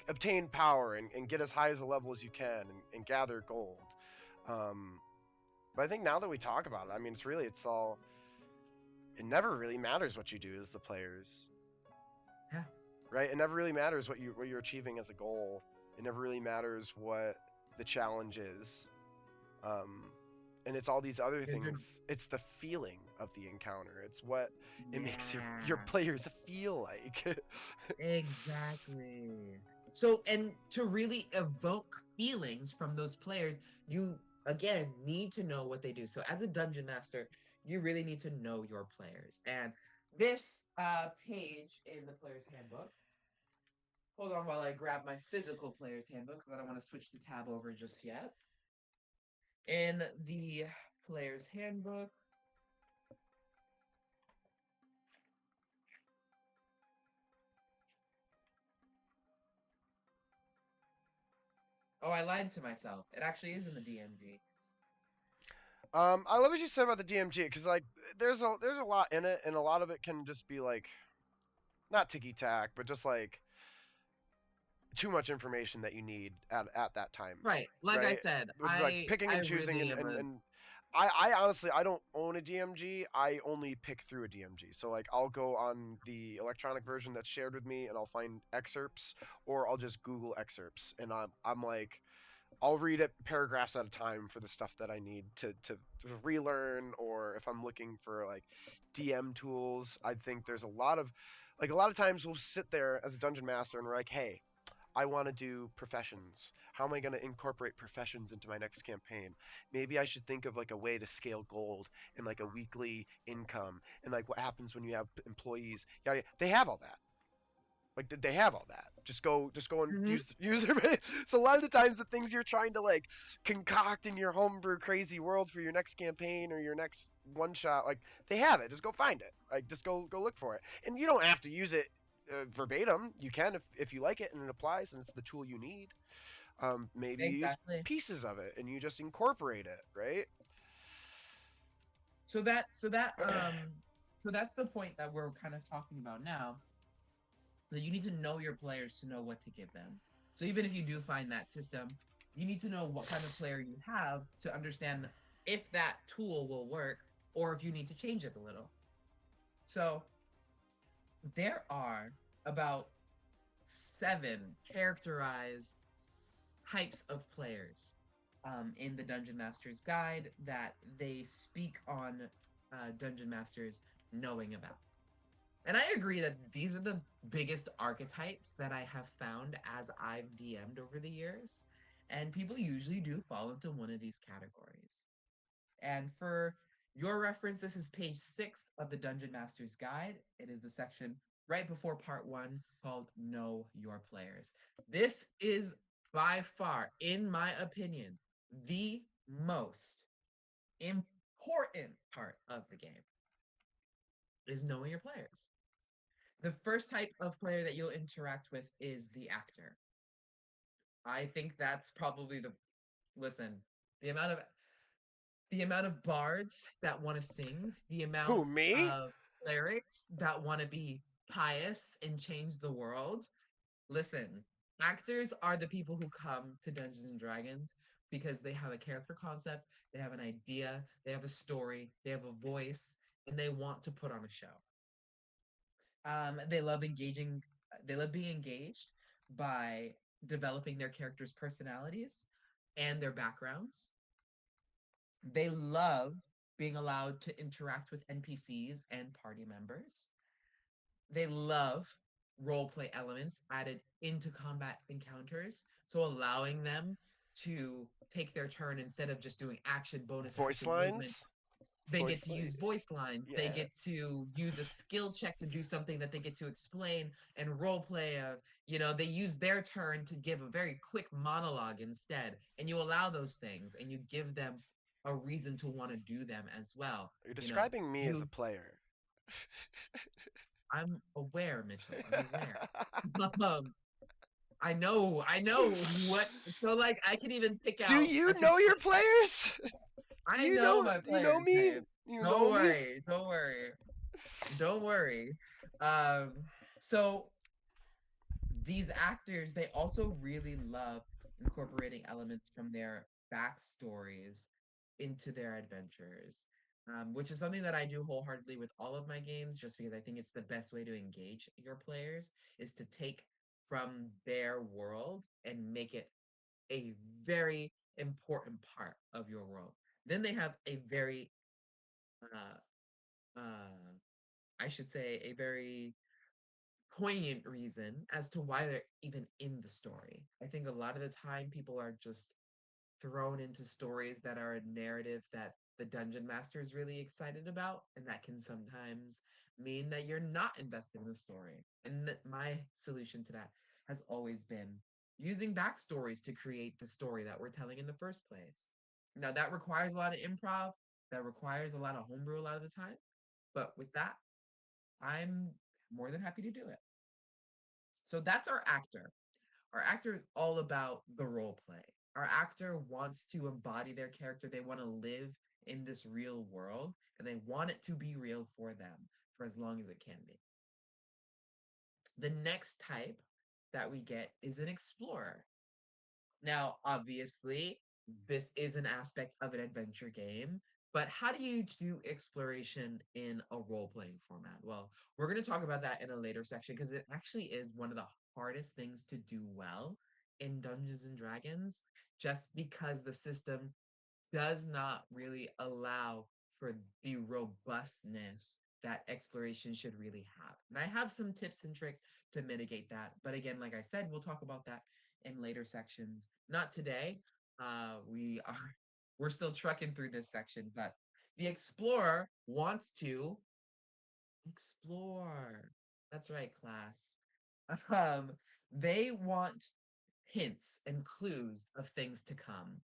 obtain power and get as high as a level as you can and gather gold. Um, but I think now that we talk about it, I mean, it's all. It never really matters what you do as the players, Yeah. right? It never really matters what you're achieving as a goal. It never really matters what the challenge is. Um, and it's all these other Because you're, things. It's the feeling of the encounter. It's what it makes your yeah. players feel like. Exactly. So, and to really evoke feelings from those players, you again need to know what they do. So, as a dungeon master, you really need to know your players. And this page in the player's handbook, hold on while I grab my physical player's handbook because I don't want to switch the tab over just yet. In the player's handbook, oh, I lied to myself. It actually is in the DMG. I love what you said about the DMG because like there's a lot in it, and a lot of it can just be like not ticky tack, but just like too much information that you need at that time, Right. Like I right? said, Which is like picking I and choosing really am a and I honestly I don't own a DMG. I only pick through a DMG. So like I'll go on the electronic version that's shared with me and I'll find excerpts or I'll just Google excerpts and I'm like I'll read it paragraphs at a time for the stuff that I need to relearn or if I'm looking for like DM tools. I think there's a lot of times we'll sit there as a dungeon master and we're like, "Hey, I want to do professions. How am I going to incorporate professions into my next campaign? Maybe I should think of like a way to scale gold and like a weekly income and like what happens when you have employees. Yada. They have all that. Like they have all that. Just go and Mhm. use their. So a lot of the times the things you're trying to like concoct in your homebrew crazy world for your next campaign or your next one shot, like they have it. Just go find it. Like just go look for it. And you don't have to use it verbatim. You can if you like it and it applies and it's the tool you need. Maybe you use Exactly. pieces of it and you just incorporate it, right? So so that's the point that we're kind of talking about now. That you need to know your players to know what to give them. So even if you do find that system, you need to know what kind of player you have to understand if that tool will work or if you need to change it a little. So there are about 7 characterized types of players in the Dungeon Master's Guide that they speak on Dungeon Masters knowing about. And I agree that these are the biggest archetypes that I have found as I've DM'd over the years. And people usually do fall into one of these categories. And for your reference, this is page 6 of the Dungeon Master's Guide. It is the section right before part 1 called Know Your Players. This is by far, in my opinion, the most important part of the game is knowing your players. The first type of player that you'll interact with is the actor. I think that's probably the listen, the amount of The amount of bards that want to sing, the Who, amount me? of clerics that want to be pious and change the world. Listen, actors are the people who come to Dungeons and Dragons because they have a character concept, they have an idea, they have a story, they have a voice, and they want to put on a show. They love engaging, they love being engaged by developing their characters' personalities and their backgrounds. They love being allowed to interact with NPCs and party members. They love role play elements added into combat encounters, so allowing them to take their turn instead of just doing action, bonus Voice action, movement. lines? They get Voice to line? use voice lines. They Yeah. get to use a skill check to do something that they get to explain and role play. They use their turn to give a very quick monologue instead. And you allow those things and you give them a reason to want to do them as well. You're You know, describing me as a you player. I'm aware, Mitchell. I'm aware. um, I know what. So like, I can even pick Do out you a know your particular. players? Do I you know know my you know players' me? name. You Don't know me? worry. Don't worry. Don't worry. Um, so these actors, they also really love incorporating elements from their backstories into their adventures, which is something that I do wholeheartedly with all of my games, just because I think it's the best way to engage your players is to take from their world and make it a very important part of your world. Then they have a very, I should say, a very poignant reason as to why they're even in the story. I think a lot of the time people are just thrown into stories that are a narrative that the dungeon master is really excited about, and that can sometimes mean that you're not invested in the story. And that my solution to that has always been using backstories to create the story that we're telling in the first place. Now that requires a lot of improv, that requires a lot of homebrew a lot of the time, but with that, I'm more than happy to do it. So that's our actor. Our actor is all about the role play. Our actor wants to embody their character. They want to live in this real world and they want it to be real for them for as long as it can be. The next type that we get is an explorer. Now, obviously, this is an aspect of an adventure game, but how do you do exploration in a role playing format? Well, we're going to talk about that in a later section because it actually is one of the hardest things to do well in Dungeons and Dragons, just because the system does not really allow for the robustness that exploration should really have. And I have some tips and tricks to mitigate that. But again, like I said, we'll talk about that in later sections. Not today. We are we're still trucking through this section, but the explorer wants to explore. That's right, class. Um, they want hints and clues of things to come.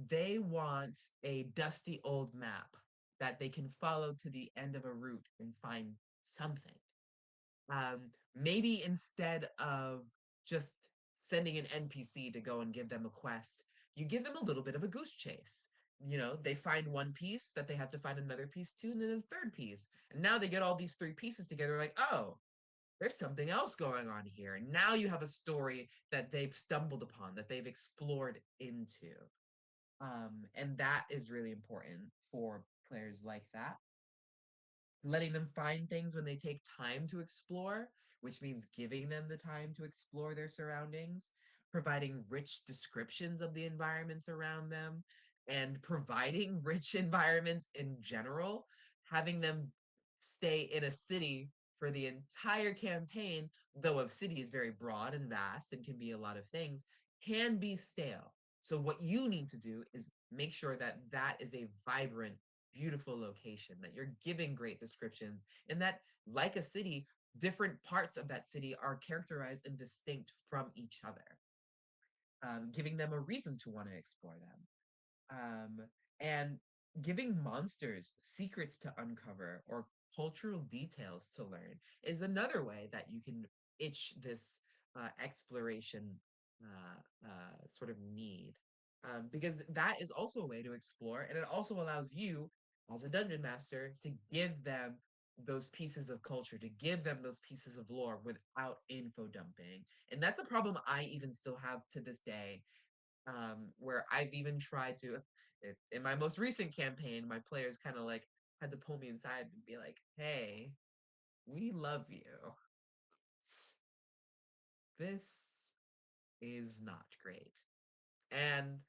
They want a dusty old map that they can follow to the end of a route and find something. Maybe instead of just sending an NPC to go and give them a quest, you give them a little bit of a goose chase. They find one piece that they have to find another piece to, and then a third piece. And now they get all these three pieces together, like, oh, there's something else going on here. And now you have a story that they've stumbled upon, that they've explored into. And that is really important for players like that. Letting them find things when they take time to explore, which means giving them the time to explore their surroundings, providing rich descriptions of the environments around them, and providing rich environments in general, having them stay in a city for the entire campaign, though a city is very broad and vast and can be a lot of things, can be stale. So, what you need to do is make sure that that is a vibrant, beautiful location, that you're giving great descriptions, and that, like a city, different parts of that city are characterized and distinct from each other, giving them a reason to want to explore them. And giving monsters secrets to uncover or cultural details to learn is another way that you can itch this exploration sort of need. because that is also a way to explore, and it also allows you, as a dungeon master, to give them those pieces of culture, to give them those pieces of lore without info dumping. And that's a problem I even still have to this day, where I've even tried to, in my most recent campaign, my players kind of like had to pull me inside and be like, hey, we love you. This is not great. And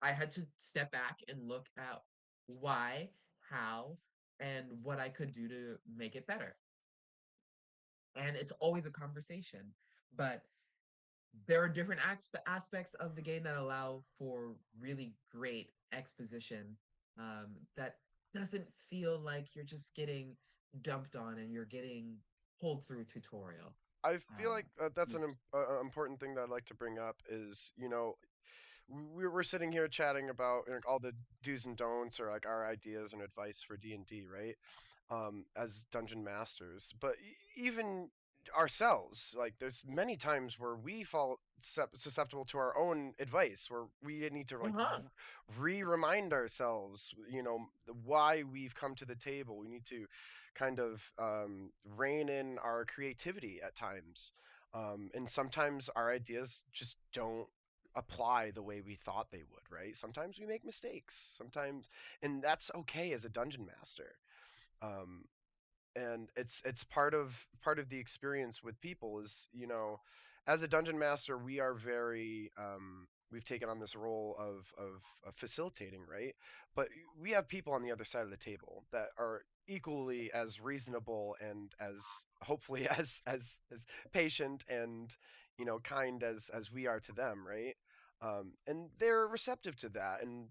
I had to step back and look at why, how, and what I could do to make it better. And it's always a conversation. But there are different aspects of the game that allow for really great exposition, that doesn't feel like you're just getting dumped on and you're getting pulled through a tutorial. I feel Uh, like that's an important thing that I'd like to bring up is, we're sitting here chatting about like, all the do's and don'ts or like our ideas and advice for D&D, right? As dungeon masters, but even ourselves, like there's many times where we fall susceptible to our own advice, where we need to like uh-huh. remind ourselves, why we've come to the table. We need to kind of rein in our creativity at times, and sometimes our ideas just don't apply the way we thought they would, right? Sometimes we make mistakes, sometimes, and that's okay as a dungeon master. um, and it's part of the experience with people is, as a dungeon master we are very, we've taken on this role of facilitating, right? But we have people on the other side of the table that are equally as reasonable and as hopefully as patient and, kind as we are to them, right? And they're receptive to that, and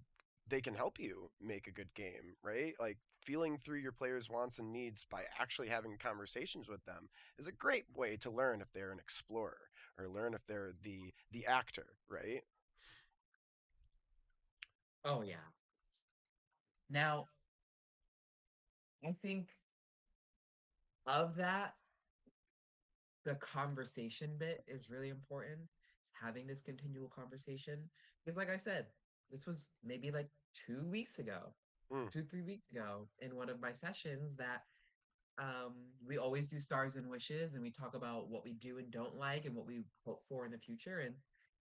they can help you make a good game, right? Like feeling through your players' wants and needs by actually having conversations with them is a great way to learn if they're an explorer or learn if they're the actor, right? Oh, yeah. Now, I think of that, the conversation bit is really important. Having this continual conversation. Because, like I said, this was maybe like 2 weeks ago, Mm, 2, 3 weeks ago, in one of my sessions that, we always do stars and wishes, and we talk about what we do and don't like and what we hope for in the future. And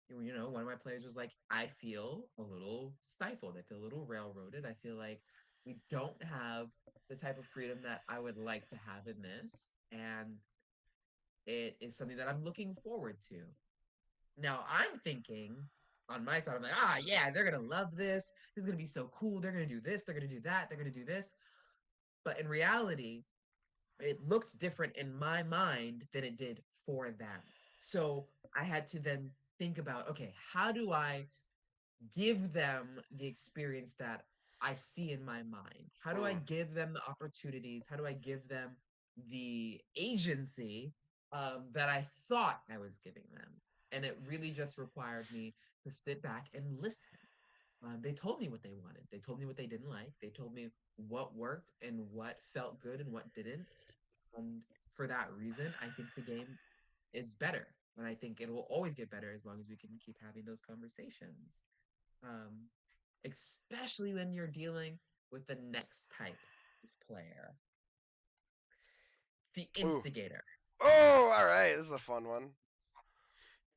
one of my players was like, I feel a little stifled. I feel a little railroaded. I feel like we don't have the type of freedom that I would like to have in this. And it is something that I'm looking forward to. Now I'm thinking on my side, I'm like, yeah, they're gonna love this. This is gonna be so cool. They're gonna do this, they're gonna do that, they're gonna do this. But in reality, it looked different in my mind than it did for them. So I had to then think about, okay, how do I give them the experience that I see in my mind? How do I mm, give them the opportunities? How do I give them the agency, that I thought I was giving them? And it really just required me to sit back and listen. They told me what they wanted. They told me what they didn't like. They told me what worked and what felt good and what didn't. And for that reason, I think the game is better. And I think it will always get better as long as we can keep having those conversations. Um, Especially when you're dealing with the next type of player, the ooh. instigator. Oh, all right, this is a fun one.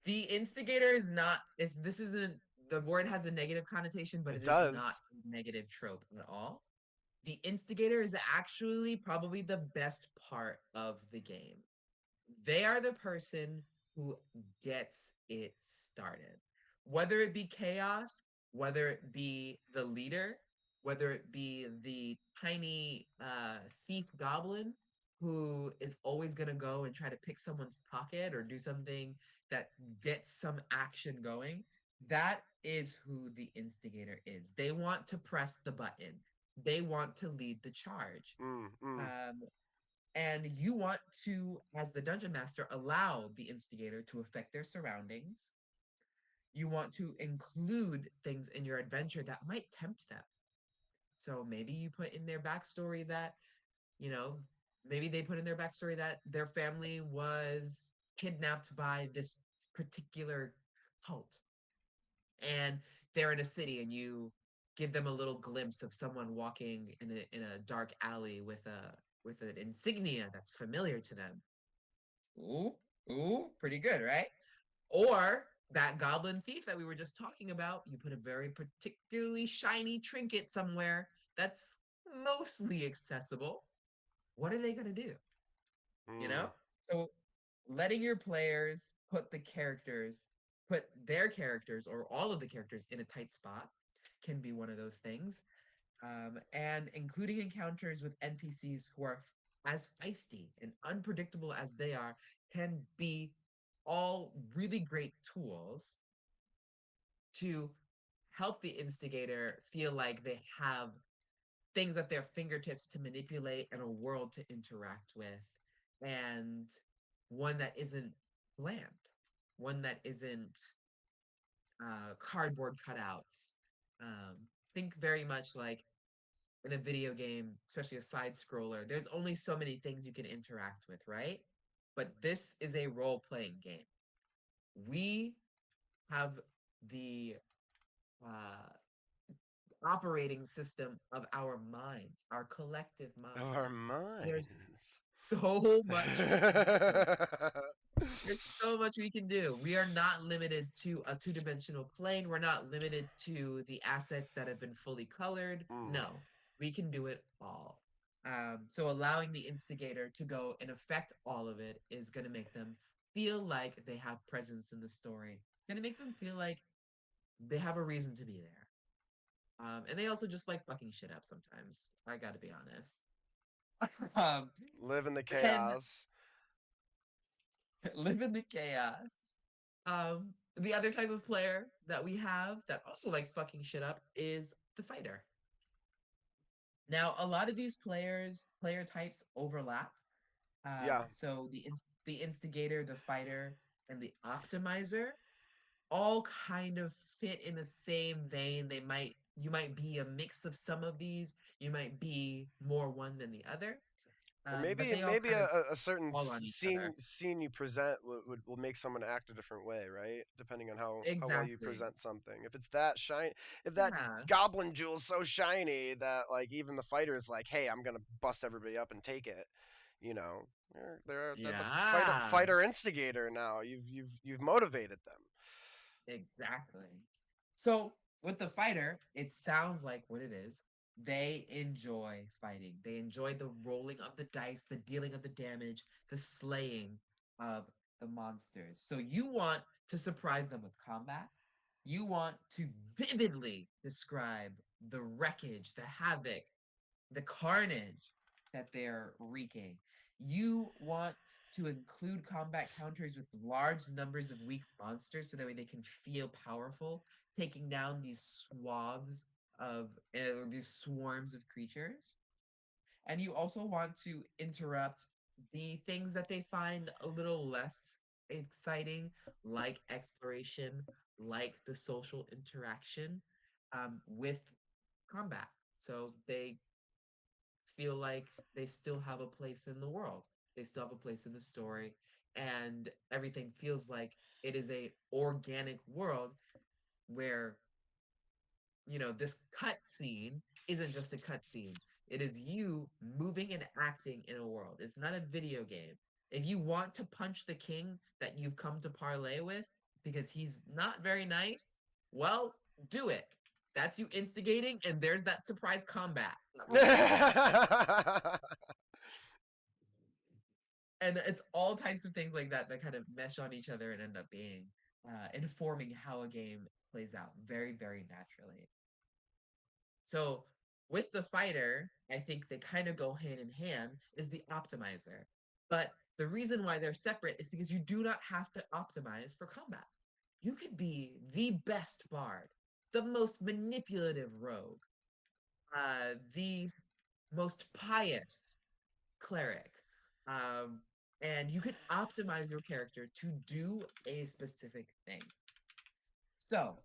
The instigator is not, it's, this isn't, the word has a negative connotation, but It it is does. not a negative trope at all. The instigator is actually probably the best part of the game. They are the person who gets it started. Whether it be chaos, whether it be the leader, whether it be the tiny thief goblin who is always going to go and try to pick someone's pocket or do something that gets some action going, that is who the instigator is. They want to press the button, they want to lead the charge. Mm, mm, Um, and you want to, as the dungeon master, allow the instigator to affect their surroundings. You want to include things in your adventure that might tempt them. So maybe you put in their backstory that, you know, maybe they put in their backstory that their family was kidnapped by this particular cult. and they're in a city, and you give them a little glimpse of someone walking in a dark alley with an insignia that's familiar to them. Ooh, ooh, pretty good, right? Or that goblin thief that we were just talking about, you put a very particularly shiny trinket somewhere that's mostly accessible. What are they going to do? You Mm. know? So letting your players put their characters or all of the characters in a tight spot can be one of those things. And including encounters with NPCs who are as feisty and unpredictable as they are can be all really great tools to help the instigator feel like they have things at their fingertips to manipulate and a world to interact with, and one that isn't bland, one that isn't cardboard cutouts. Um, think very much like in a video game, especially a side scroller, there's only so many things you can interact with, right? But this is a role playing game. We have the uh, operating system of our minds, our collective Our minds. And there's minds. so much we can do. There's so much we can do. We are not limited to a two-dimensional plane. We're not limited to the assets that have been fully colored. Mm. No, we can do it all. So allowing the instigator to go and affect all of it is going to make them feel like they have presence in the story. It's going to make them feel like they have a reason to be there. And they also just like fucking shit up sometimes. I got to be honest. um, Live in the then chaos. live in the chaos. The other type of player that we have that also likes fucking shit up is the fighter. Now, a lot of these player types overlap. Yeah. So the instigator, the fighter, and the optimizer all kind of fit in the same vein. You might be a mix of some of these. You might be more one than the other. Or But maybe they all maybe kind of a certain fall on each scene other. scene you present will make someone act a different way, right? Depending on how well you Exactly. present something. If it's that shiny, if that Yeah. goblin jewel's so shiny that like even the fighter is like, hey, I'm gonna bust everybody up and take it. You know, they're the Yeah. fighter instigator now. You've motivated them. Exactly. So with the fighter, it sounds like what it is. They enjoy fighting. They enjoy the rolling of the dice, the dealing of the damage, the slaying of the monsters. So you want to surprise them with combat. You want to vividly describe the wreckage, the havoc, the carnage that they're wreaking. You want to include combat counters with large numbers of weak monsters so that way they can feel powerful, taking down these these swarms of creatures. And you also want to interrupt the things that they find a little less exciting, like exploration, like the social interaction, with combat. So they feel like they still have a place in the world. They still have a place in the story, and everything feels like it is a organic world where this cut scene isn't just a cut scene. It is you moving and acting in a world. It's not a video game. If you want to punch the king that you've come to parlay with because he's not very nice, well, do it. That's you instigating, and there's that surprise combat that we're talking about. And it's all types of things like that that kind of mesh on each other and end up being informing how a game plays out very, very naturally. So with the fighter, I think they kind of go hand in hand is the optimizer. But the reason why they're separate is because you do not have to optimize for combat. You could be the best bard, the most manipulative rogue, the most pious cleric. Um, and you can optimize your character to do a specific thing. So,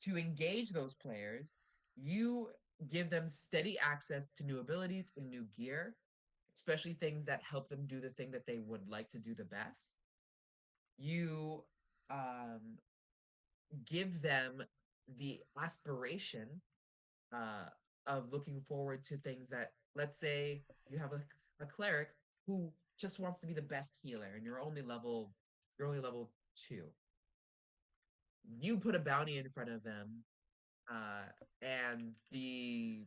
to engage those players, you give them steady access to new abilities and new gear, especially things that help them do the thing that they would like to do the best. You um, give them the aspiration uh, of looking forward to things that, let's say, you have a cleric who just wants to be the best healer, and you're only level 2. You put a bounty in front of them, and the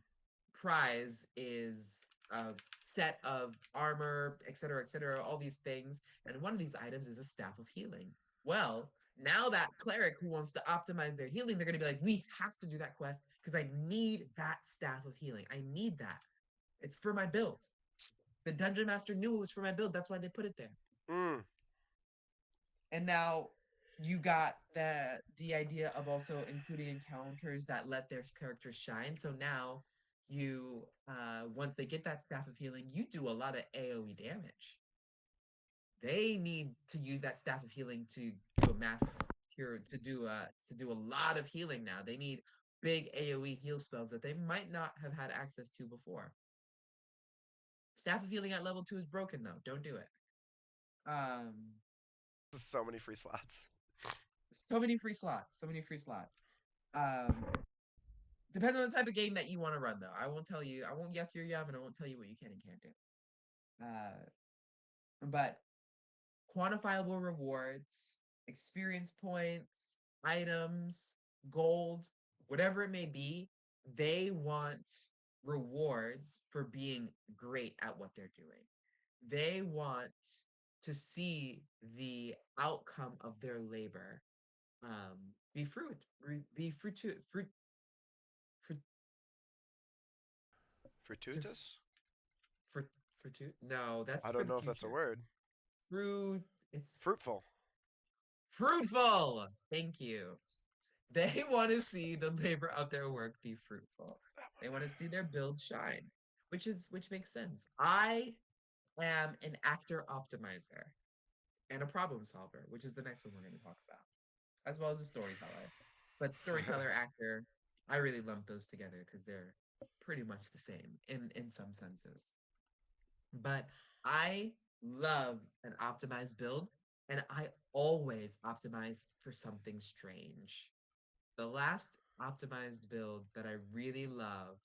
prize is a set of armor, etc., all these things, and one of these items is a staff of healing. Well, now that cleric who wants to optimize their healing, they're going to be like, we have to do that quest because I need that staff of healing. I need that. It's for my build. The dungeon master knew it was for my build. That's why they put it there. Mm. And now you got the idea of also including encounters that let their characters shine. So now you once they get that staff of healing, you do a lot of AoE damage. They need to use that staff of healing to do a mass cure, to do a lot of healing now. They need big AoE heal spells that they might not have had access to before. Staff of healing at level 2 is broken though. Don't do it. Um So many free slots. so many free slots. So many free slots. Um Depends on the type of game that you want to run, though. I won't tell you. I won't yuck your yum, and I won't tell you what you can and can't do. But quantifiable rewards, experience points, items, gold, whatever it may be, they want rewards for being great at what they're doing. They want to see the outcome of their labor be fruit, Fortuitous? for no, that's I for don't the know if that's a future. word. Fruit, it's Fruitful. fruitful. Thank you. They want to see the labor of their work be fruitful. That They one want to right. see their build shine, which makes sense. I am an actor optimizer and a problem solver, which is the next one we're going to talk about, as well as a storyteller. But storyteller, actor, I really lump those together because they're pretty much the same in some senses. But I love an optimized build, and I always optimize for something strange. The last optimized build that I really loved,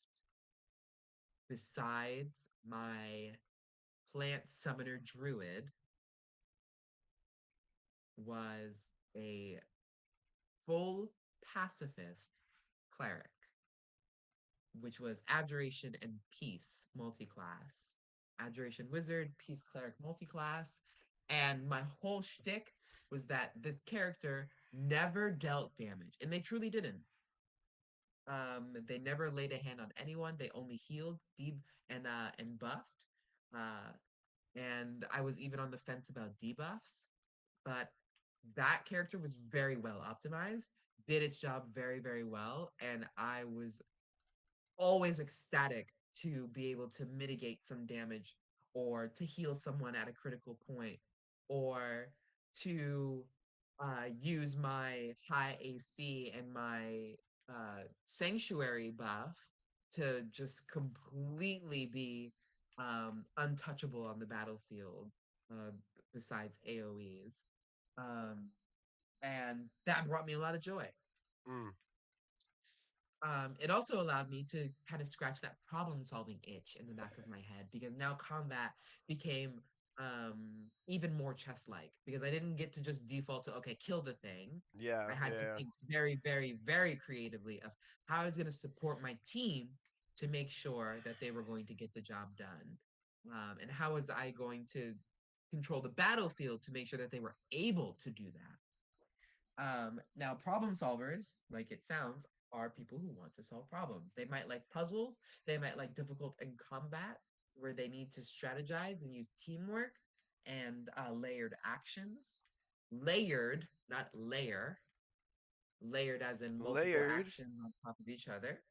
besides my plant summoner druid, was a full pacifist cleric, which was Abjuration and Peace multi-class. Abjuration Wizard, Peace Cleric multi-class. And my whole shtick was that this character never dealt damage, and they truly didn't. They never laid a hand on anyone. They only healed, and buffed. Uh, and I was even on the fence about debuffs, but that character was very well optimized, did its job very, very well, and I was always ecstatic to be able to mitigate some damage or to heal someone at a critical point or to use my high AC and my sanctuary buff to just completely be untouchable on the battlefield uh, besides AoEs. Um, and that brought me a lot of joy. Mm. It also allowed me to kind of scratch that problem solving itch in the back of my head because now combat became even more chess like because I didn't get to just default to, okay, kill the thing. Yeah, I had to yeah. think very, very, very creatively of how I was going to support my team to make sure that they were going to get the job done. And how was I going to control the battlefield to make sure that they were able to do that? Now, problem solvers, like it sounds, are people who want to solve problems. They might like puzzles, they might like difficult in combat, where they need to strategize and use teamwork and layered actions. Layered, not layer, layered as in multiple Layered. actions on top of each other,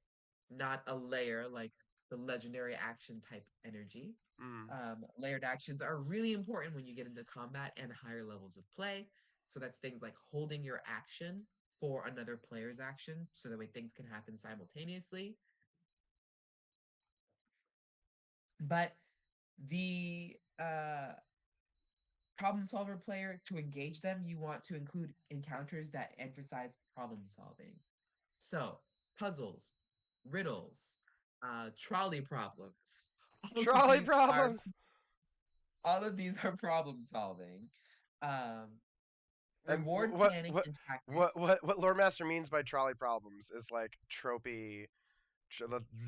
not a layer like the legendary action type energy. Mm. Layered actions are really important when you get into combat and higher levels of play. So that's things like holding your action for another player's action, so that way things can happen simultaneously. But the problem solver player, to engage them, you want to include encounters that emphasize problem solving. So, puzzles, riddles, trolley problems. All of Trolley these are problems. all of these are problem solving. Um, And reward planning and tactics. what Lord Master means by trolley problems is like tropey.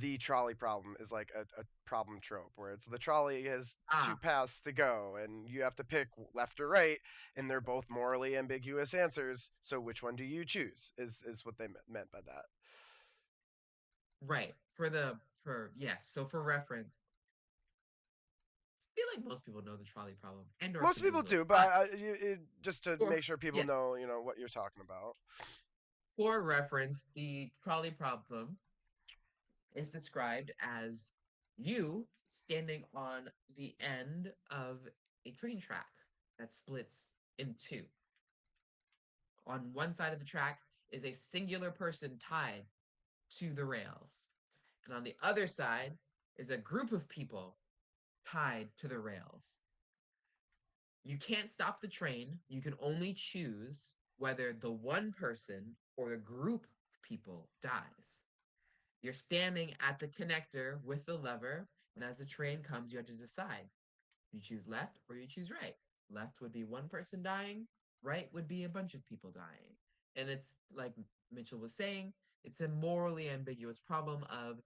The trolley problem is like a problem trope where it's the trolley has two Ah, paths to go and you have to pick left or right, and they're both morally ambiguous answers. So which one do you choose? Is what they meant by that. right. For yes. So for reference, I feel like most people know the trolley problem and or Most can people Google it. do, but But just to for make sure people yeah, know, what you're talking about. for reference, the trolley problem is described as you standing on the end of a train track that splits in two. On one side of the track is a singular person tied to the rails, and on the other side is a group of people tied to the rails. You can't stop the train. You can only choose whether the one person or the group of people dies. You're standing at the connector with the lever, and as the train comes, you have to decide. You choose left or you choose right. Left would be one person dying, right would be a bunch of people dying. And it's like Mitchell was saying, it's a morally ambiguous problem of,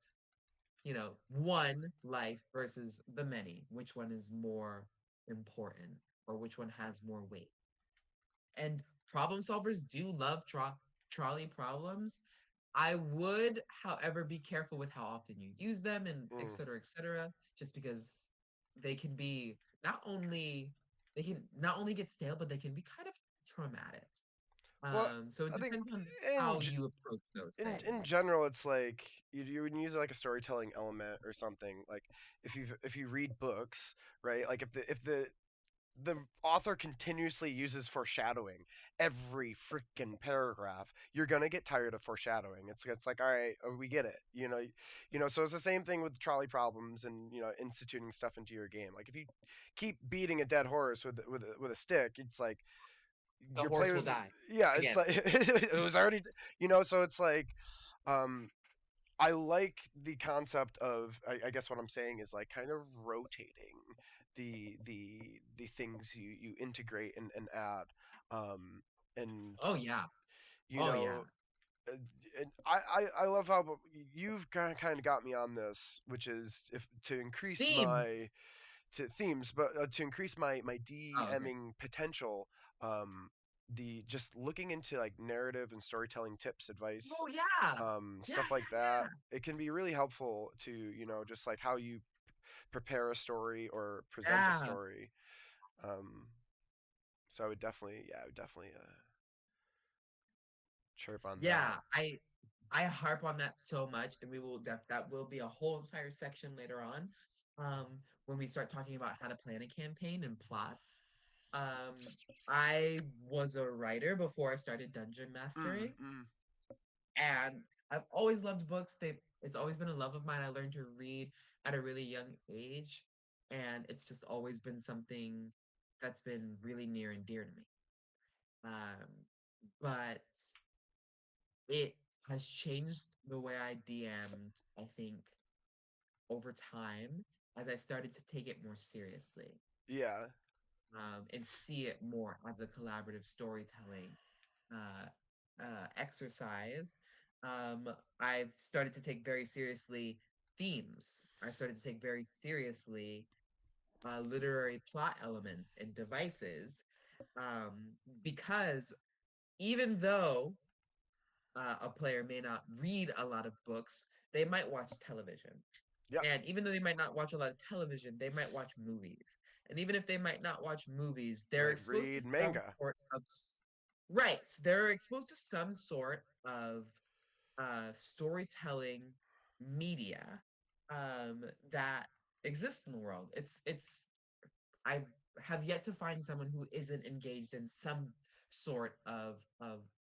one life versus the many. Which one is more important or which one has more weight? And problem solvers do love trolley problems. I would, however, be careful with how often you use them and Mm. et cetera, just because they can be not only they can not only get stale, but they can be kind of traumatic. Well, So it I think depends on in how you approach those in things. general, it's like you would use like a storytelling element or something. Like if you read books, right? Like if the author continuously uses foreshadowing every freaking paragraph, you're gonna get tired of foreshadowing. It's like, all right, we get it, So it's the same thing with trolley problems and instituting stuff into your game. Like if you keep beating a dead horse with a stick, it's like The your horse will players, die yeah, it's again. like it was already, so it's like, um I like the concept of, I guess what I'm saying is like kind of rotating the things you integrate and add, and Oh yeah. you Oh yeah. know uh, and I love how you've kind of got me on this, which is if to increase Themes. my to themes, but to increase my Oh, okay. DMing potential, um, the just looking into like narrative and storytelling tips, advice, Oh yeah. Yeah, stuff like yeah, that. yeah. It can be really helpful to just like how you prepare a story or present a Yeah. story. Um, so I would definitely chirp on Yeah, that. I harp on that so much, and that will be a whole entire section later on, when we start talking about how to plan a campaign and plots. I was a writer before I started dungeon Mm, mastering, mm, and I've always loved books. It's always been a love of mine. I learned to read at a really young age, and it's just always been something that's been really near and dear to me. But it has changed the way I DM'd, I think, over time as I started to take it more seriously, yeah, and see it more as a collaborative storytelling uh, exercise. Um, I've started to take very seriously themes. I started to take very seriously literary plot elements and devices, um, because even though a player may not read a lot of books, they might watch television. yep, And even though they might not watch a lot of television, they might watch movies. And even if they might not watch movies, they're might exposed to read some manga. sort of right. They're exposed to some sort of storytelling media that exists in the world. It's I have yet to find someone who isn't engaged in some sort of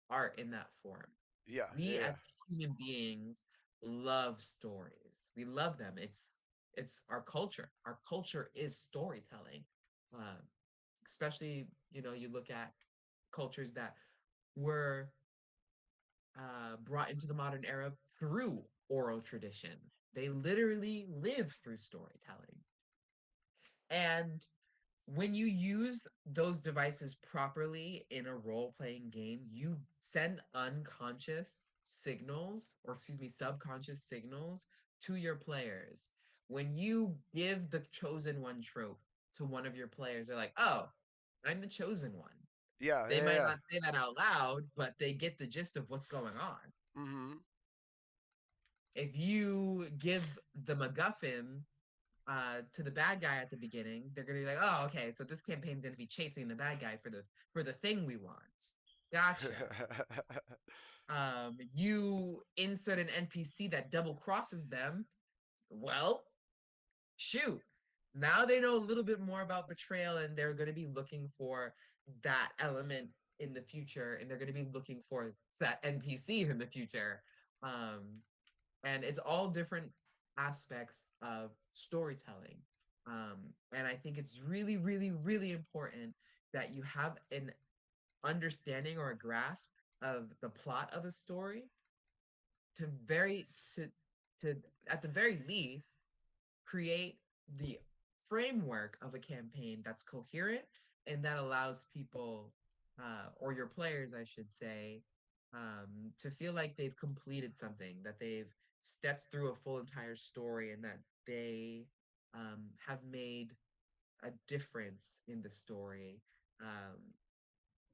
art in that form. Yeah, We yeah, as human beings love stories. We love them. It's our culture. Our culture is storytelling. Um, especially, you look at cultures that were brought into the modern era through oral tradition. They literally live through storytelling. And when you use those devices properly in a role playing game, you send unconscious signals, or excuse me, subconscious signals to your players. When you give the chosen one trope to one of your players, they're like, oh, I'm the chosen one. Yeah, They yeah, might yeah. not say that out loud, but they get the gist of what's going on. Mm-hmm. If you give the MacGuffin to the bad guy at the beginning, they're gonna be like, "Oh, okay, so this campaign's gonna be chasing the bad guy for the thing we want." Gotcha. You insert an NPC that double crosses them. Well, shoot. Now they know a little bit more about betrayal, and they're gonna be looking for that element in the future, and they're gonna be looking for that NPC in the future. Um, and it's all different aspects of storytelling. And I think it's really, really, really important that you have an understanding or a grasp of the plot of a story to very to at the very least create the framework of a campaign that's coherent and that allows people, or your players, I should say, to feel like they've completed something, that they've stepped through a full entire story, and that they have made a difference in the story. Um,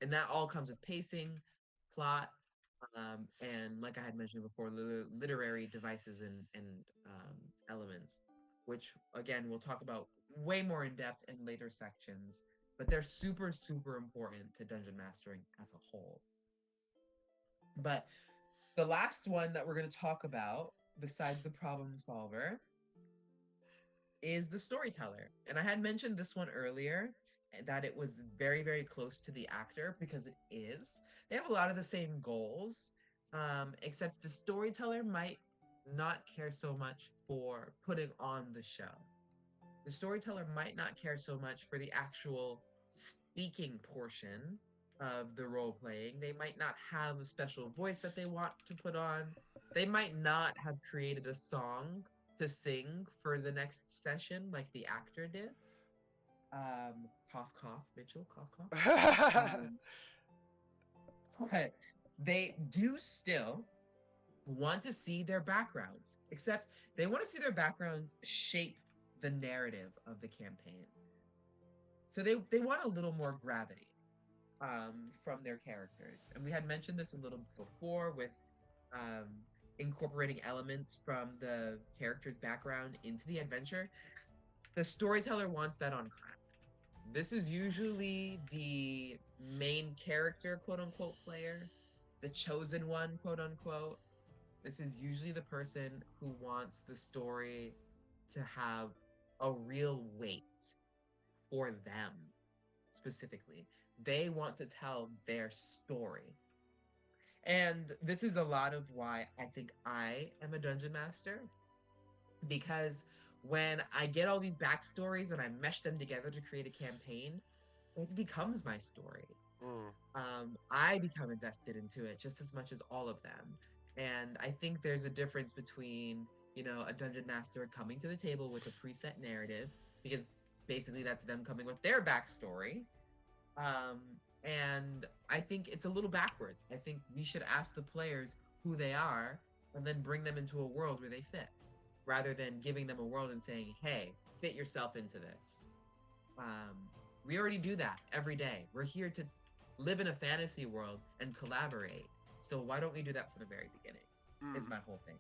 and that all comes with pacing, plot, and like I had mentioned before, literary devices and elements, which again we'll talk about way more in depth in later sections. But they're super, super important to dungeon mastering as a whole. But the last one that we're going to talk about, besides the problem solver, is the storyteller. And I had mentioned this one earlier, that it was very, very close to the actor because it is. They have a lot of the same goals, except the storyteller might not care so much for putting on the show. The storyteller might not care so much for the actual speaking portion of the role playing. They might not have a special voice that they want to put on. They might not have created a song to sing for the next session like the actor did. Cough, cough, Mitchell, cough, cough. Um, but they do still want to see their backgrounds, except they want to see their backgrounds shape the narrative of the campaign. So they want a little more gravity from their characters. And we had mentioned this a little before with um, incorporating elements from the character's background into the adventure. The storyteller wants that on crack. This is usually the main character, quote unquote, player, the chosen one, quote unquote. This is usually the person who wants the story to have a real weight for them specifically. They want to tell their story. And this is a lot of why I think I am a dungeon master, because when I get all these backstories and I mesh them together to create a campaign, it becomes my story. Mm. I become invested into it just as much as all of them. And I think there's a difference between, a dungeon master coming to the table with a preset narrative, because basically that's them coming with their backstory. Um, and I think it's a little backwards. I think we should ask the players who they are and then bring them into a world where they fit, rather than giving them a world and saying, hey, fit yourself into this. Um, we already do that every day. We're here to live in a fantasy world and collaborate. So why don't we do that from the very beginning? Is Mm. my whole thing.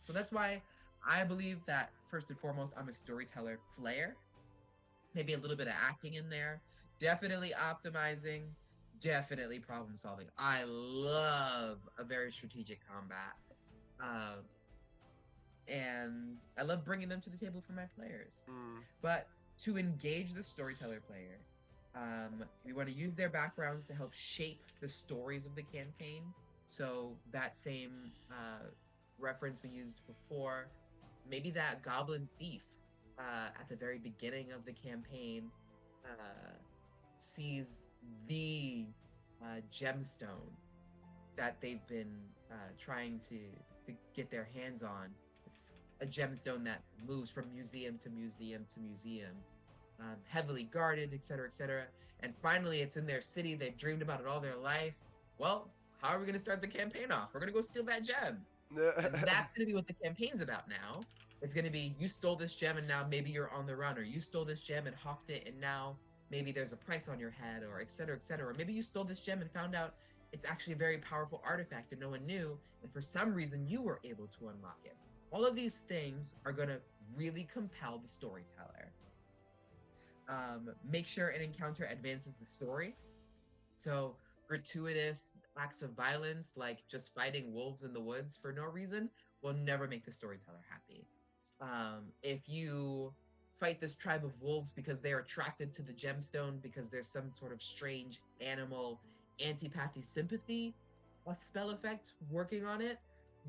So that's why I believe that first and foremost, I'm a storyteller player. Maybe a little bit of acting in there. Definitely optimizing. Definitely problem solving. I love a very strategic combat. Um, and I love bringing them to the table for my players. Mm. But to engage the storyteller player, we want to use their backgrounds to help shape the stories of the campaign. So that same reference we used before, maybe that goblin thief at the very beginning of the campaign, uh, sees the gemstone that they've been trying to get their hands on. It's a gemstone that moves from museum to museum to museum, heavily guarded, etc., etc. And finally, it's in their city. They've dreamed about it all their life. Well, how are we going to start the campaign off? We're going to go steal that gem. And that's going to be what the campaign's about now. It's going to be you stole this gem and now maybe you're on the run, or you stole this gem and hawked it and now maybe there's a price on your head, or etc., etc. Or maybe you stole this gem and found out it's actually a very powerful artifact and no one knew, and for some reason you were able to unlock it. All of these things are going to really compel the storyteller. Make sure an encounter advances the story. So gratuitous acts of violence, like just fighting wolves in the woods for no reason, will never make the storyteller happy. If you fight this tribe of wolves because they are attracted to the gemstone because there's some sort of strange animal antipathy sympathy spell effect working on it,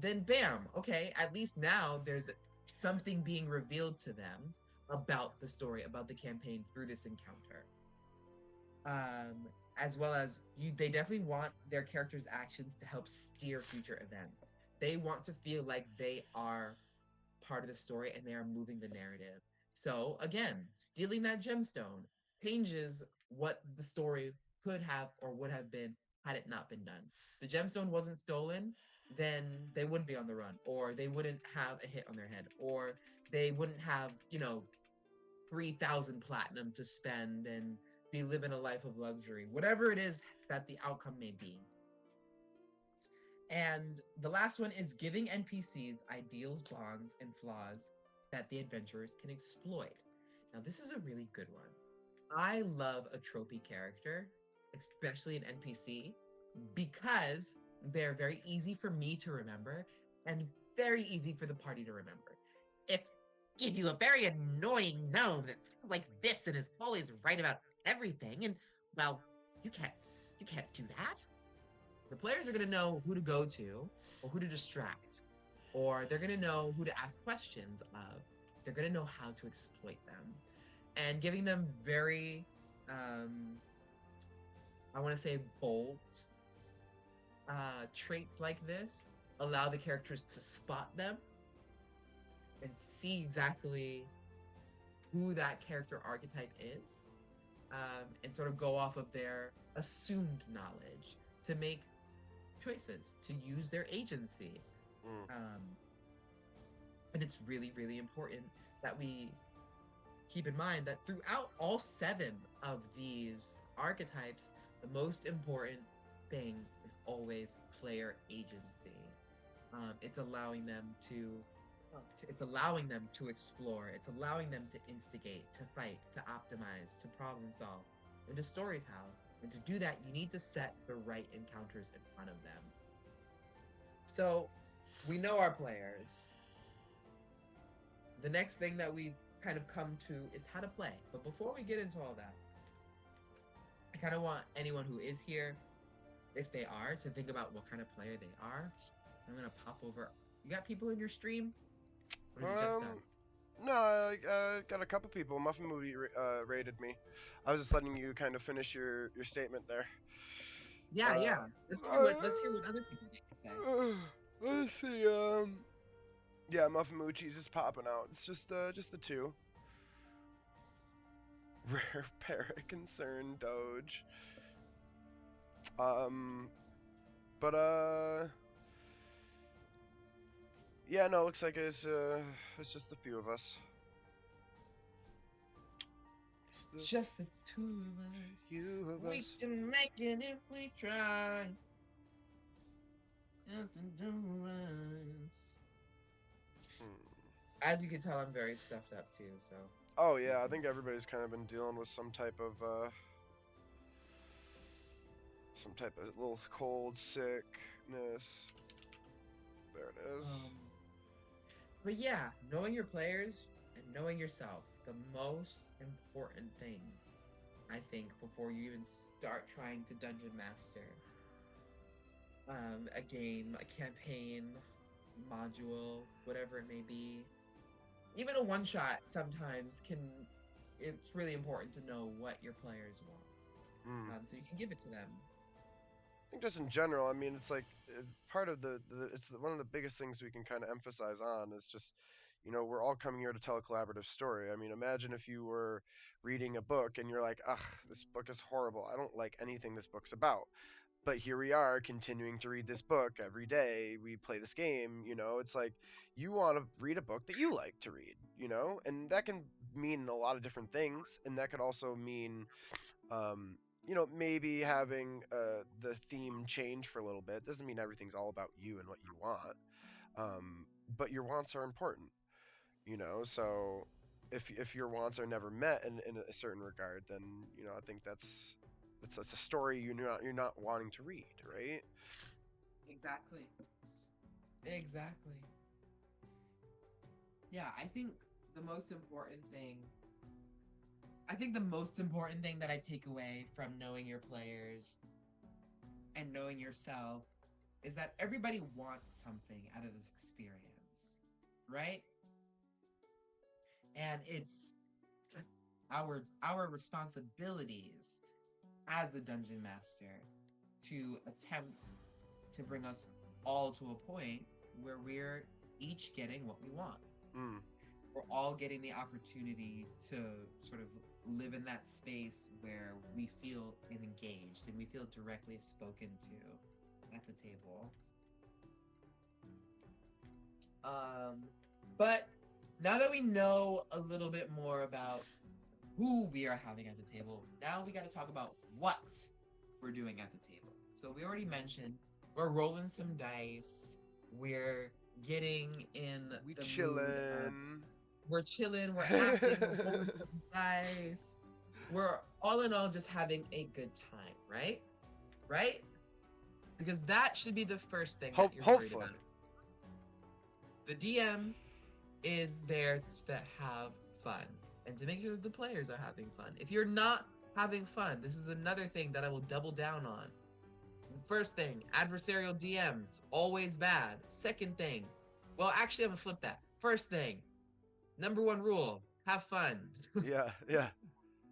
then bam, okay, at least now there's something being revealed to them about the story, about the campaign through this encounter. As well as they definitely want their characters' actions to help steer future events. They want to feel like they are part of the story and they are moving the narrative. So again, stealing that gemstone changes what the story could have or would have been had it not been done. The gemstone wasn't stolen, then they wouldn't be on the run, or they wouldn't have a hit on their head, or they wouldn't have, 3,000 platinum to spend and be living a life of luxury, whatever it is that the outcome may be. And the last one is giving NPCs ideals, bonds, and flaws that the adventurers can exploit. Now, this is a really good one. I love a tropey character, especially an NPC, because they're very easy for me to remember and very easy for the party to remember. If give you a very annoying gnome that sounds like this and is always right about everything, and well, you can't do that. The players are going to know who to go to or who to distract, or they're going to know who to ask questions of. They're going to know how to exploit them. And giving them very, I want to say, bold traits like this allow the characters to spot them and see exactly who that character archetype is, and sort of go off of their assumed knowledge to make choices, to use their agency. And it's really, really important that we keep in mind that throughout all 7 of these archetypes, the most important thing is always player agency. It's allowing them to explore. It's allowing them to instigate, to fight, to optimize, to problem solve, and to storytell. And to do that, you need to set the right encounters in front of them. So, we know our players. The next thing that we kind of come to is how to play. But before we get into all that, I kind of want anyone who is here, if they are, to think about what kind of player they are. I'm going to pop over. You got people in your stream? Or is it just us? No, I got a couple people. Muffin Movie raided me. I was just letting you kind of finish your statement there. Yeah. Let's hear what other people say. Let's see. Yeah, Muffin Moochie's just popping out. It's just the 2. Rare Parrot Concern Doge. Yeah, no, looks like it's just the few of us. Just the 2 of us. Few of we us. can make it if we try. Just the 2 of us. As you can tell, I'm very stuffed up too, so. Oh yeah, I think everybody's kind of been dealing with some type of little cold sickness. There it is. But yeah, knowing your players and knowing yourself, the most important thing, I think, before you even start trying to dungeon master a game, a campaign, module, whatever it may be. Even a one-shot sometimes it's really important to know what your players want. Mm. so you can give it to them. I think just in general, I mean, it's like part of it's one of the biggest things we can kind of emphasize on is just, we're all coming here to tell a collaborative story. I mean, imagine if you were reading a book and you're like, ugh, this book is horrible. I don't like anything this book's about. But here we are continuing to read this book every day. We play this game, it's like you want to read a book that you like to read, and that can mean a lot of different things. And that could also mean, maybe having the theme change for a little bit. Doesn't mean everything's all about you and what you want, but your wants are important, so if your wants are never met in a certain regard, then I think that's a story you're not wanting to read, right? Exactly. Exactly. Yeah, the most important thing the most important thing that I take away from knowing your players and knowing yourself is that everybody wants something out of this experience, right? And it's our responsibilities as the dungeon master to attempt to bring us all to a point where we're each getting what we want. Mm. We're all getting the opportunity to sort of live in that space where we feel engaged and we feel directly spoken to at the table. But now that we know a little bit more about who we are having at the table, now we got to talk about what we're doing at the table. So we already mentioned we're rolling some dice. We're getting in We the mood of chillin'. we're chilling, we're acting, we're rolling some dice. We're all in all just having a good time, right? Right? Because that should be the first thing that you're worried Hopefully. about. The DM is there to have fun and to make sure that the players are having fun. If you're not having fun, this is another thing that I will double down on. First thing, adversarial DMs, always bad. Second thing, well, actually, I'm gonna flip that. First thing, number one rule, have fun. Yeah, yeah.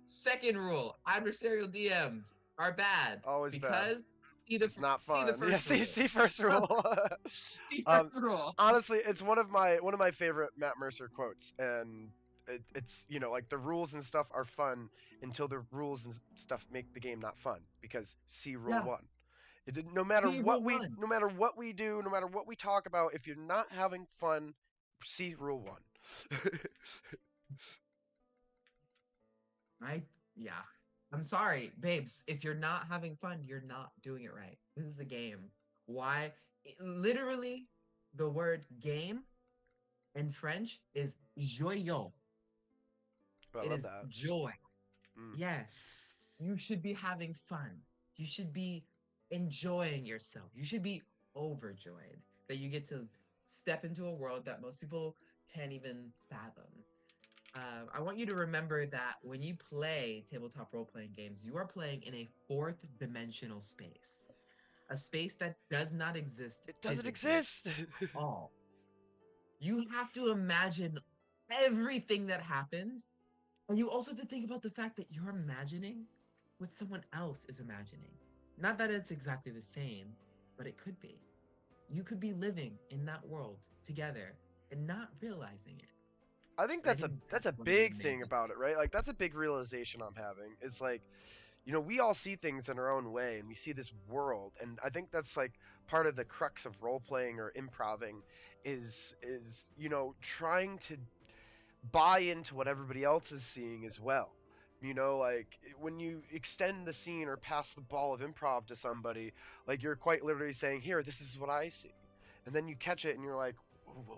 Second rule, adversarial DMs are bad Always bad. because It's not see the fun. Yeah, first rule. see first rule. See um, first rule. honestly, it's one of my favorite Matt Mercer quotes, and it's like the rules and stuff are fun until the rules and stuff make the game not fun because see rule Yeah, one. It did, no matter see rule what we one. no matter what we do, no matter what we talk about, if you're not having fun, see rule one. Right? Yeah. I'm sorry, babes. If you're not having fun, you're not doing it right. This is the game. Why? Literally, the word game in French is joyeux. I It love is that. joy. Mm. Yes. You should be having fun. You should be enjoying yourself. You should be overjoyed that you get to step into a world that most people can't even fathom. I want you to remember that when you play tabletop role playing games, you are playing in a fourth dimensional space, a space that does not exist It doesn't physically exist. at all. You have to imagine everything that happens, and you also have to think about the fact that you're imagining what someone else is imagining. Not that it's exactly the same, but it could be. You could be living in that world together and not realizing it. I think And I that's a think that's that's a one of the big thing amazing. about it, right? Like that's a big realization I'm having. Is like, we all see things in our own way and we see this world, and I think that's like part of the crux of role playing or improving is trying to buy into what everybody else is seeing as well. Like when you extend the scene or pass the ball of improv to somebody, like you're quite literally saying, "Here, this is what I see," and then you catch it and you're like,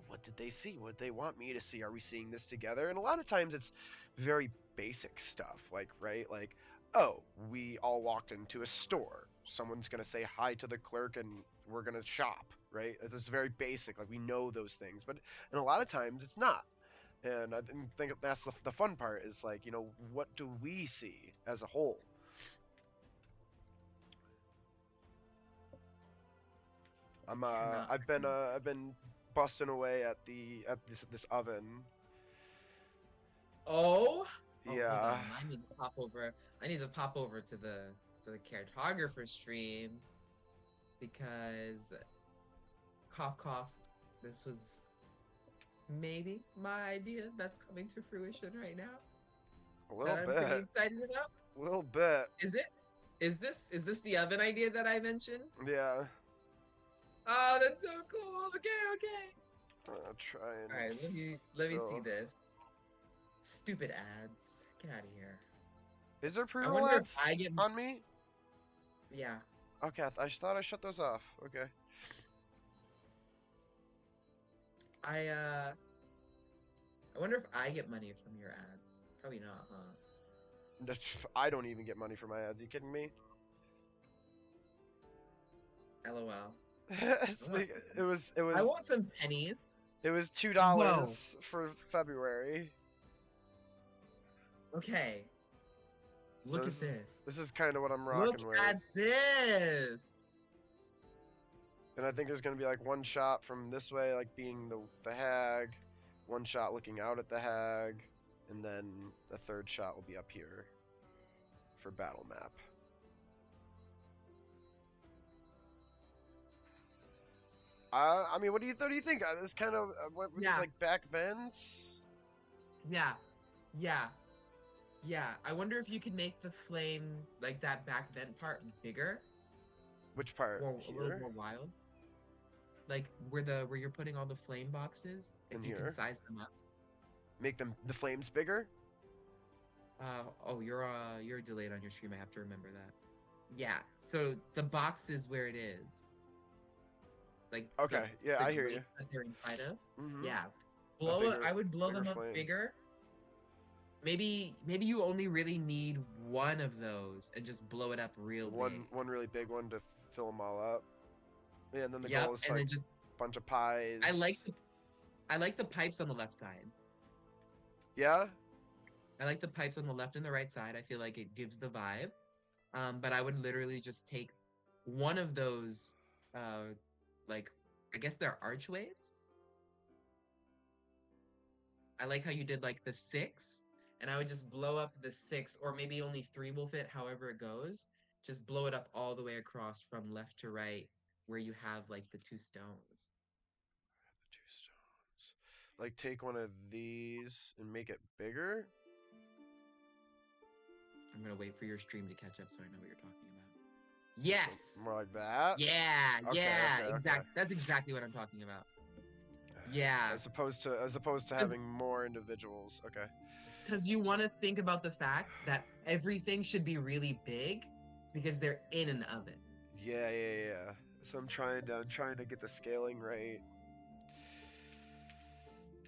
what did they see? What did they want me to see? Are we seeing this together? And a lot of times it's very basic stuff, like, right? Like, oh, we all walked into a store. Someone's going to say hi to the clerk and we're going to shop, right? It's very basic. Like, we know those things. But and a lot of times it's not. And I think that's the fun part is like, what do we see as a whole? I cannot. I've been busting away at this oven. Oh, Oh, hold Yeah. on. I need to pop over. I need to pop over to the Caretographer stream because cough cough. This was maybe my idea that's coming to fruition right now A that little I'm pretty bit. excited about. A little bit. Is it? Is this the oven idea that I mentioned? Yeah. Oh, that's so cool. Okay, okay. Try All and right, let me see fill. this. Stupid ads. Get out of here. Is there I pre-roll wonder if ads I get on me? yeah. Okay, I thought I shut those off. Okay. I wonder if I get money from your ads. Probably not, huh? I don't even get money for my ads. You kidding me? LOL. It's I want like, some it pennies. was it I was want some pennies. it was Whoa. $2 for February. Okay. So Look at this. this is kind of what I'm Look rocking with. at this. And I think there's gonna be like one shot from this way, like being the hag, one shot looking out at the hag, and then the third shot will be up here for battle map. I mean, what do you think? This kind of with these Yeah. like back bends. Yeah. Yeah. Yeah. I wonder if you could make the flame like that back vent part bigger Which part or a little here more wild. Like where you're putting all the flame boxes, if and you can here? size them up. Make them the flames bigger. Oh, you're delayed on your stream. I have to remember that. Yeah. So the box is where it is. Like the Okay, yeah, the I hear you. grates that they're inside of. Mm-hmm. Yeah. A Blow it. I would blow bigger them up flame. bigger. Maybe you only really need one of those and just blow it up real big. One really big one to fill them all up. Yeah, and then the goal Yep. is And like then just bunch of I pies. like the I like the pipes on the left side. Yeah. I like the pipes on the left and the right side. I feel like it gives the vibe. But I would literally just take one of those, like I guess they're archways. I like how you did like the six, and I would just blow up the six, or maybe only three will fit, however it goes. Just blow it up all the way across from left to right, where you have like the two stones. The two stones. Like take one of these and make it bigger. I'm gonna wait for your stream to catch up so I know what you're talking about. So Yes! more like that. Yeah, Okay, yeah, okay, okay. exact. That's exactly what I'm talking about. Yeah, As opposed to having more individuals. Okay. because you want to think about the fact that everything should be really big because they're in an oven. Yeah, yeah, yeah. So I'm trying to get the scaling right.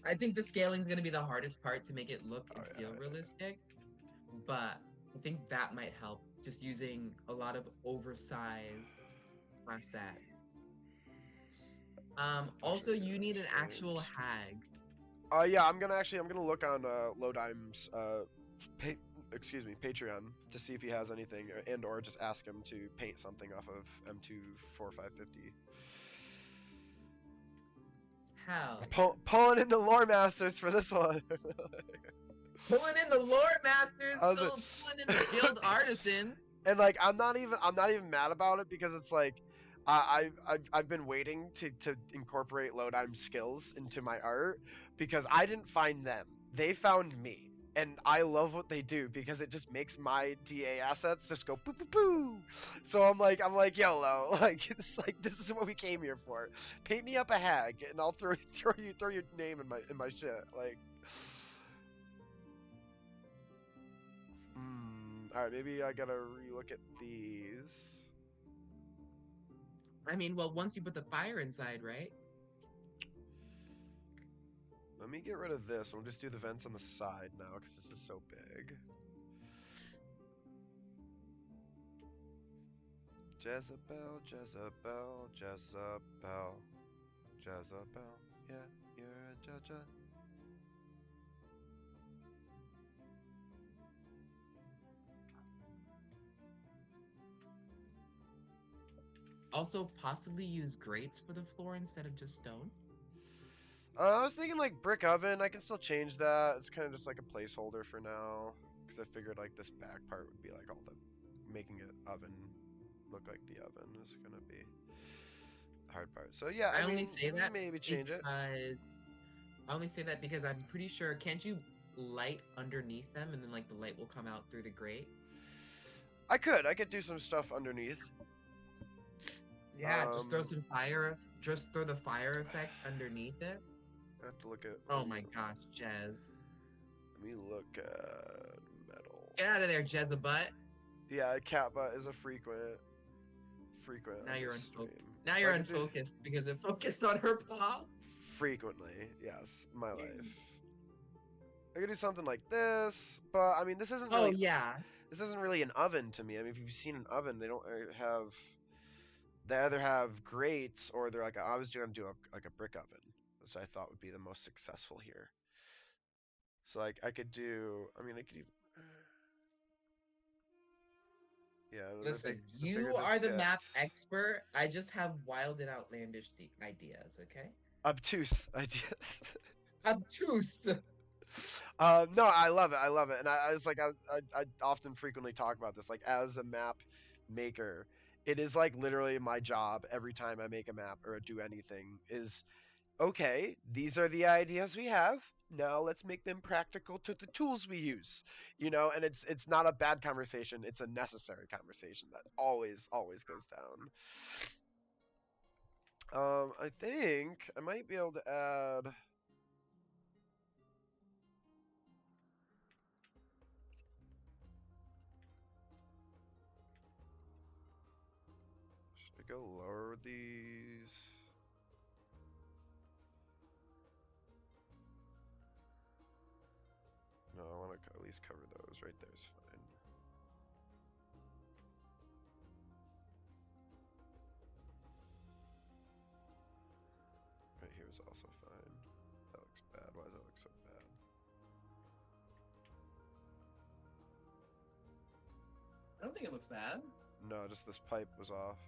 I think the scaling is going to be the hardest part to make it look Oh and yeah, feel realistic, but I think that might help just using a lot of oversized assets. bunch Also, of you need an actual flames. hag. Yeah, I'm gonna look on Lodime's pa- excuse me, Patreon to see if he has anything, or just ask him to paint something off of M24550. Hell yeah. Pulling in the lore masters for this one. Pulling in the lore masters, I was like, pulling in the guild artisans. and like I'm not even mad about it because it's like I've been waiting to incorporate Lodime's skills into my art because I didn't find them. They found me. And I love what they do because it just makes my DA assets just go boo boo boo. So I'm like YOLO, like this is what we came here for. Paint me up a hag and I'll throw your name in my shit. Like alright, maybe I gotta relook at these. I mean, well, once you put the fire inside, right? Let me get rid of this. We'll just do the vents on the side now because this is so big. Jezebel, Jezebel, Jezebel, Jezebel. Yeah, you're a judge. Also, possibly use grates for the floor instead of just stone. I was thinking like brick oven. I can still change that. It's kind of just like a placeholder for now, because I figured like this back part would be like all the making it oven look like the oven is gonna be the hard part. So yeah, I I only mean say that maybe change it. because I only say that because I'm pretty sure can't you light underneath them and then like the light will come out through the grate? I could do some stuff underneath. Yeah, Um, just throw the fire effect underneath it. I have to look at. Oh my gosh, Jez. Let me look at metal. Get out of there, Jezebut. Yeah, Kappa is a frequent Now on you're this unfocused. stream. Now So you're I could do unfocused because it focused on her paw. frequently, yes, in my life. I could do something like this, but I mean, Oh yeah. this isn't really an oven to me. I mean, if you've seen an oven, they don't have they either have grates or they're like I was going to do like a brick oven, which I thought would be the most successful here. So like I could do, I mean, I could even, yeah, Listen, the bigger you this are the map gets, expert. I just have wild and outlandish ideas, okay? obtuse ideas. Obtuse. No, I love it. I love it, and I was like, I often frequently talk about this. Like as a map maker, it is like literally my job every time I make a map or do anything. Is okay. These are the ideas we have. Now let's make them practical to the tools we use. You know, and it's not a bad conversation. It's a necessary conversation that always goes down. I think I might be able to add. Should I go lower with these? No, I want to at least cover those. Right there's fine. Right here is also fine. That looks bad. Why does that look so bad? I don't think it looks bad. No, just this pipe was off.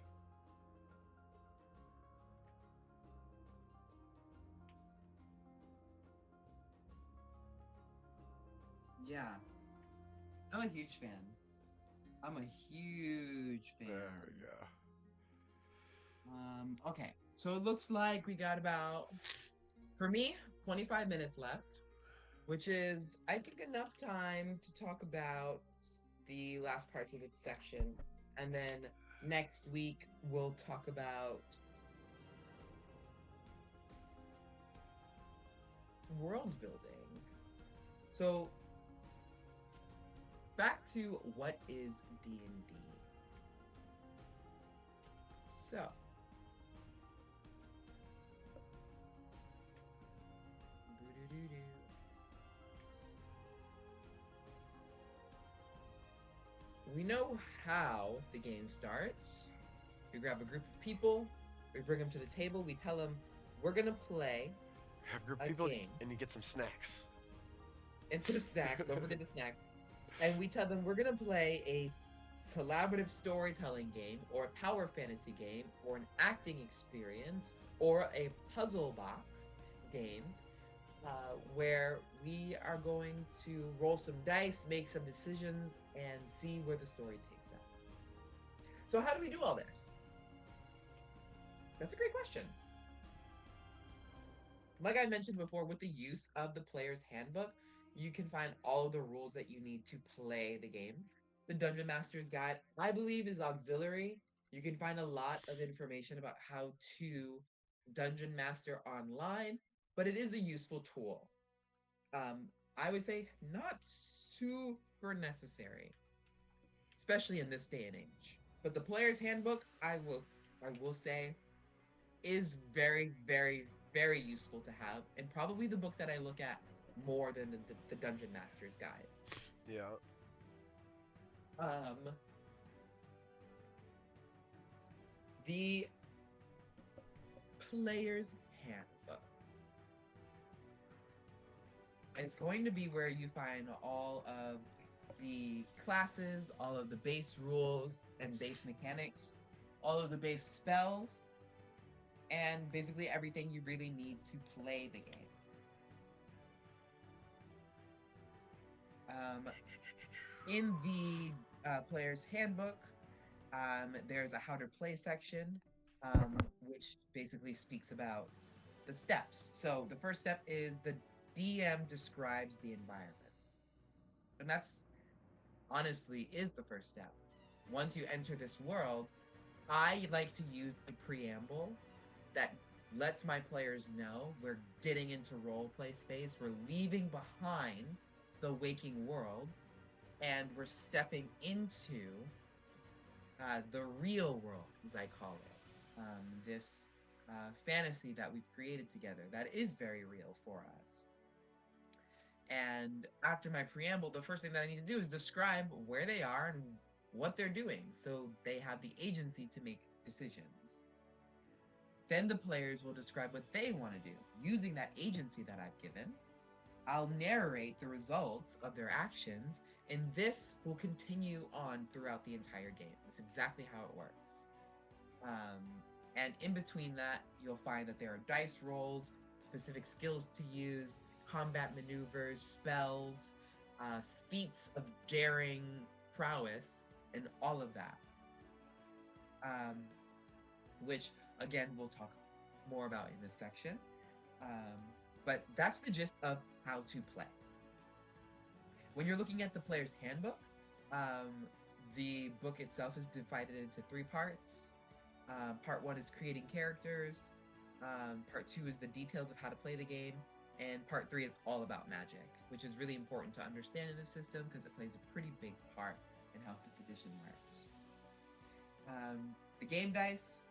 Yeah. I'm a huge fan. I'm a huge fan. There we go. Okay. So it looks like we got about, for me, 25 minutes left, which is, I think, enough time to talk about the last parts of its section. And then next week, we'll talk about world building. So back to what is D&D. So we know how the game starts. We grab a group of people, we bring them to the table, we tell them we're gonna play Have group a people game. and you get some snacks. And some snacks, don't forget the snacks. And we tell them we're gonna play a collaborative storytelling game, or a power fantasy game, or an acting experience, or a puzzle box game, where we are going to roll some dice, make some decisions, and see where the story takes us. So, how do we do all this? That's a great question. Like I mentioned before, with the use of the player's handbook, you can find all of the rules that you need to play the game. The Dungeon Master's Guide, I believe, is auxiliary. You can find a lot of information about how to Dungeon Master online, but it is a useful tool. I would say not super necessary, especially in this day and age. But the player's handbook, I will say, is very, very, very useful to have, and probably the book that I look at more than the Dungeon Master's Guide. Yeah. Um, the player's handbook. It's going to be where you find all of the classes, all of the base rules and base mechanics, all of the base spells, and basically everything you really need to play the game. Um, in the player's handbook, there's a how to play section, which basically speaks about the steps. So the first step is the DM describes the environment. And that's honestly is the first step. Once you enter this world, I like to use a preamble that lets my players know we're getting into role play space, we're leaving behind the waking world, and we're stepping into the real world, as I call it. This fantasy that we've created together that is very real for us. And after my preamble, the first thing that I need to do is describe where they are and what they're doing so they have the agency to make decisions. Then the players will describe what they want to do. Using that agency that I've given, I'll narrate the results of their actions, and this will continue on throughout the entire game. That's exactly how it works. Um, and in between that, you'll find that there are dice rolls, specific skills to use, combat maneuvers, spells, feats of daring, prowess, and all of that. Um, which, again, we'll talk more about in this section. But that's the gist of how to play. When you're looking at the player's handbook, the book itself is divided into 3 parts. Part 1 is creating characters. Part 2 is the details of how to play the game. And part 3 is all about magic, which is really important to understand in the system because it plays a pretty big part in how 5th edition works. The game dice,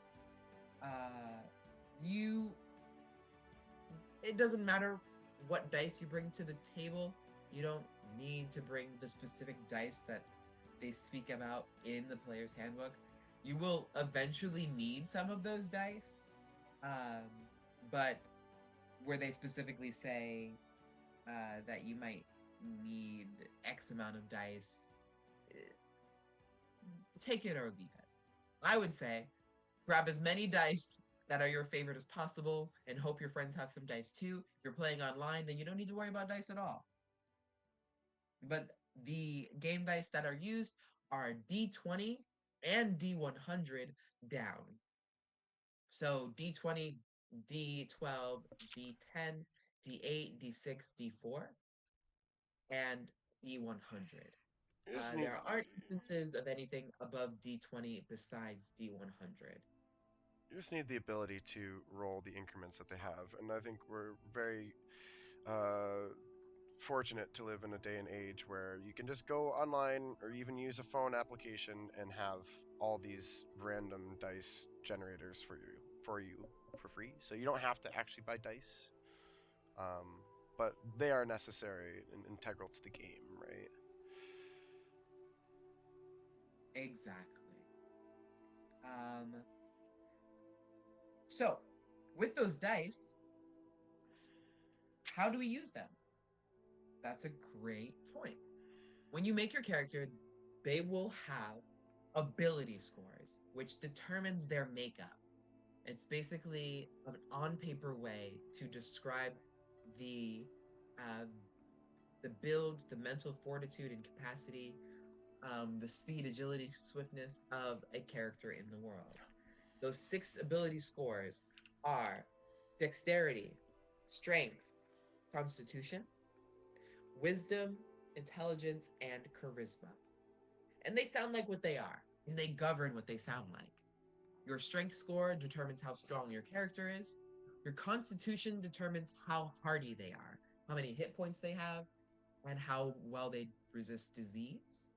it doesn't matter what dice you bring to the table. You don't need to bring the specific dice that they speak about in the player's handbook. You will eventually need some of those dice, but where they specifically say that you might need X amount of dice, take it or leave it. I would say grab as many dice that are your favorite as possible and hope your friends have some dice too. If you're playing online, then you don't need to worry about dice at all. But the game dice that are used are D20 and D100 down. So D20, D12, D10, D8, D6, D4, and D100. You just need There aren't instances of anything above D20 besides D100. you just need the ability to roll the increments that they have, and I think we're very uh, fortunate to live in a day and age where you can just go online or even use a phone application and have all these random dice generators for free. So you don't have to actually buy dice, um, but they are necessary and integral to the game, right? Exactly. Um, so, with those dice, how do we use them? That's a great point. When you make your character, they will have ability scores, which determines their makeup. It's basically an on paper way to describe the uh, the build, the mental fortitude and capacity, the speed, agility, swiftness of a character in the world. Those 6 ability scores are dexterity, strength, constitution, wisdom, intelligence, and charisma. And they sound like what they are, and they govern what they sound like. Your strength score determines how strong your character is. Your constitution determines how hardy they are, how many hit points they have, and how well they resist disease.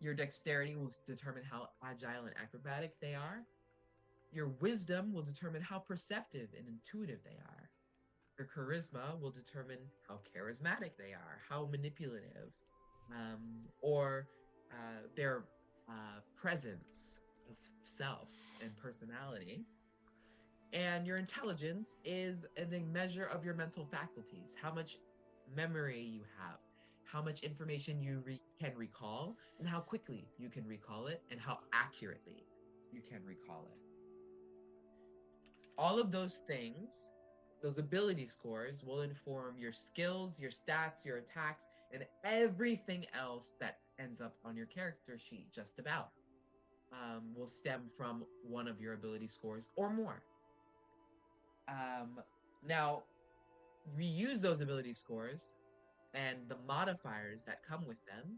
Your dexterity will determine how agile and acrobatic they are. Your wisdom will determine how perceptive and intuitive they are. Your charisma will determine how charismatic they are, how manipulative, or their presence of self and personality. And your intelligence is a measure of your mental faculties, how much memory you have, how much information you can recall, and how quickly you can recall it, and how accurately you can recall it. All of those things, those ability scores, will inform your skills, your stats, your attacks, and everything else that ends up on your character sheet, just about, will stem from one of your ability scores or more. Now, we use those ability scores and the modifiers that come with them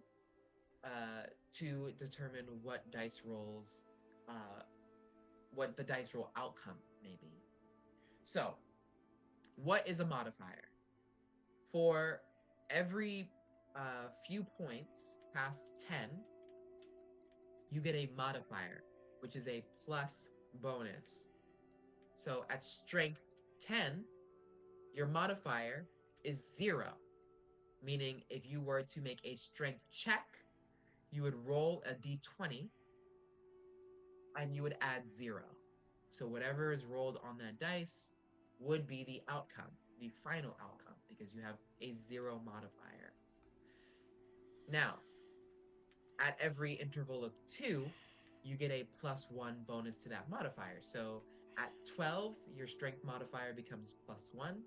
to determine what dice rolls, what the dice roll outcome may be. So, what is a modifier? For every few points past 10, you get a modifier, which is a plus bonus. So at strength 10, your modifier is 0, meaning if you were to make a strength check, you would roll a d20 and you would add 0. So whatever is rolled on that dice would be the outcome, the final outcome, because you have a 0 modifier. Now, at every interval of 2, you get a +1 bonus to that modifier. So at 12, your strength modifier becomes +1.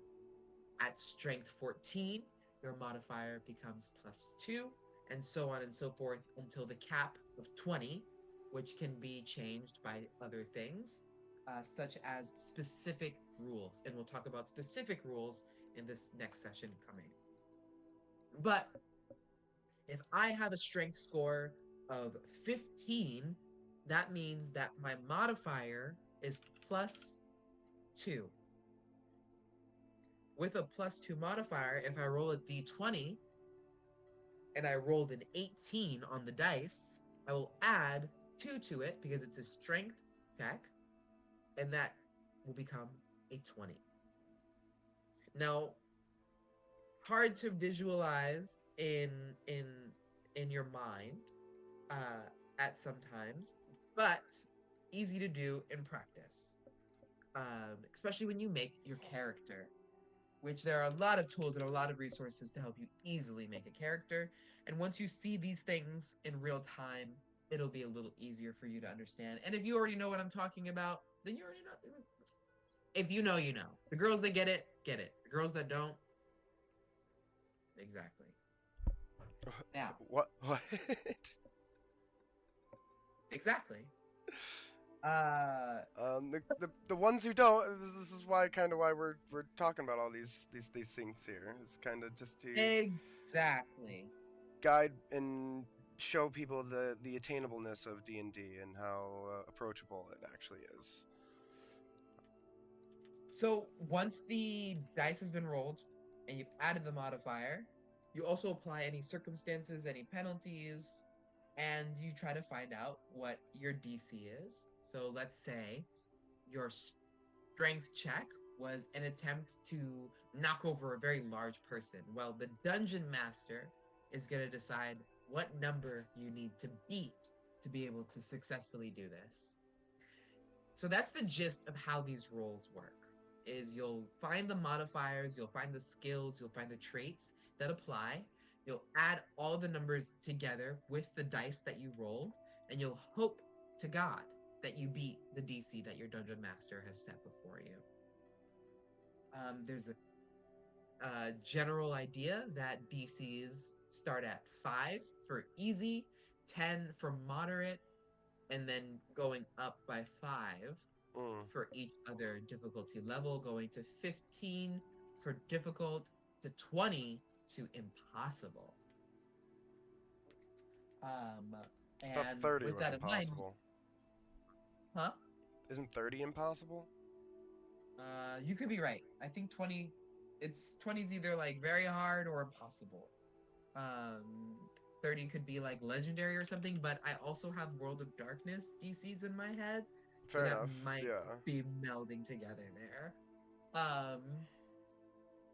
At strength 14, your modifier becomes +2, and so on and so forth until the cap of 20, which can be changed by other things, such as specific rules. And we'll talk about specific rules in this next session coming. But if I have a strength score of 15, that means that my modifier is +2. With a +2 modifier, if I roll a d20 and I rolled an 18 on the dice, I will add 2 to it because it's a strength check, and that will become a 20. Now, hard to visualize in your mind at some times, but easy to do in practice. Especially when you make your character, which there are a lot of tools and a lot of resources to help you easily make a character. And once you see these things in real time, it'll be a little easier for you to understand. And if you already know what I'm talking about, then you already know. If you know, you know. The girls that get it, get it. The girls that don't, exactly. Now, What? What? exactly. The ones who don't. This is why why we're talking about all these things here. It's kind of just to Exactly. guide and show people the attainableness of D&D and how approachable it actually is. So once the dice has been rolled and you've added the modifier, you also apply any circumstances, any penalties, and you try to find out what your DC is. So let's say your strength check was an attempt to knock over a very large person. Well, the dungeon master is going to decide what number you need to beat to be able to successfully do this. So that's the gist of how these rolls work. Is you'll find the modifiers, you'll find the skills, you'll find the traits that apply. You'll add all the numbers together with the dice that you rolled, and you'll hope to God that you beat the DC that your dungeon master has set before you. There's a general idea that DCs start at 5 for easy, 10 for moderate, and then going up by 5 for each other difficulty level, going to 15 for difficult, to 20 to impossible. And 30 with was that in mind, impossible. huh? Isn't 30 impossible? You could be right. I think 20, it's 20 is either like very hard or impossible. 30 could be like legendary or something, but I also have World of Darkness DCs in my head, so Fair that enough. might Yeah. be melding together there.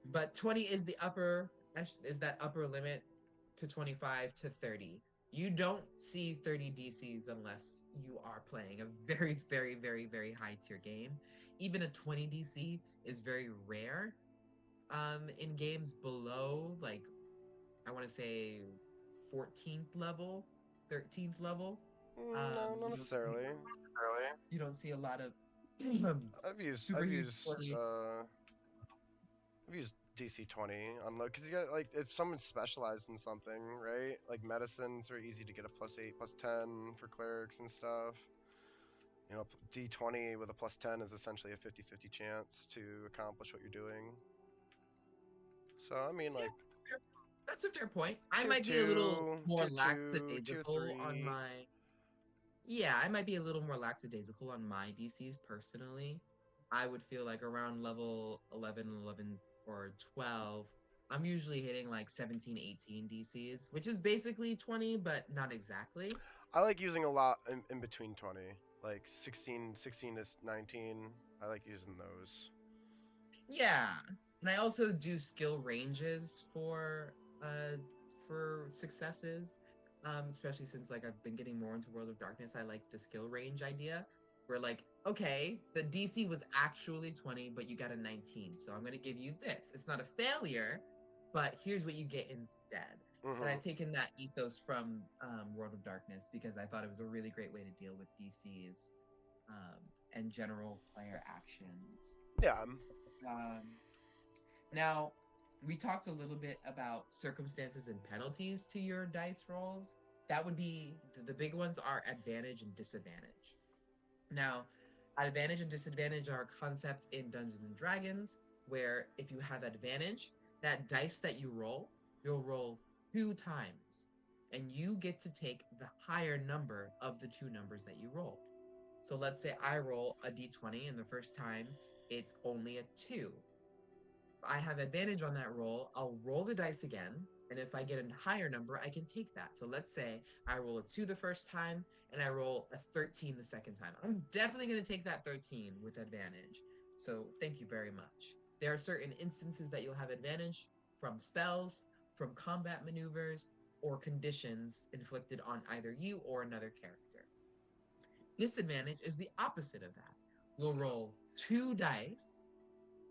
But 20 is the upper limit to 25 to 30. You don't see 30 DCs unless you are playing a very, very, very, very high tier game. Even a 20 DC is very rare in games below, like, I want to say 14th level, 13th level. No, not necessarily. You don't see a lot of I've used super I've huge used 20. uh I've used DC 20 on low because you got like if someone's specialized in something, right? Like medicine's very easy to get a +8, +10 for clerics and stuff. You know, D20 with a +10 is essentially a 50-50 chance to accomplish what you're doing. So I mean, Yeah, like that's a fair point. I tier might be a little two, more tier two, tier lackadaisical on three. my. Yeah, I might be a little more lackadaisical on my DCs personally. I would feel like around level 11, 11 or 12, I'm usually hitting like 17, 18 DCs, which is basically 20, but not exactly. I like using a lot in between 20, like 16 to 19. I like using those. Yeah. And I also do skill ranges uh for successes. Especially since like I've been getting more into World of Darkness. I like the skill range idea. Where like, okay, the DC was actually 20, but you got a 19. So I'm gonna give you this. It's not a failure, but here's what you get instead. And Hmm. I've taken that ethos from World of Darkness because I thought it was a really great way to deal with DCs and general player actions. Yeah. Um, Now, we talked a little bit about circumstances and penalties to your dice rolls. That would be the big ones are advantage and disadvantage. Now, advantage and disadvantage are a concept in Dungeons and Dragons where if you have advantage, that dice that you roll, you'll roll 2 times and you get to take the higher number of the two numbers that you rolled. So let's say I roll a d20 and the first time it's only a 2. I have advantage on that roll, I'll roll the dice again. And if I get a higher number, I can take that. So let's say I roll a 2 the first time and I roll a 13 the second time. I'm definitely going to take that 13 with advantage. So thank you very much. There are certain instances that you'll have advantage from spells, from combat maneuvers, or conditions inflicted on either you or another character. Disadvantage is the opposite of that. You'll roll 2 dice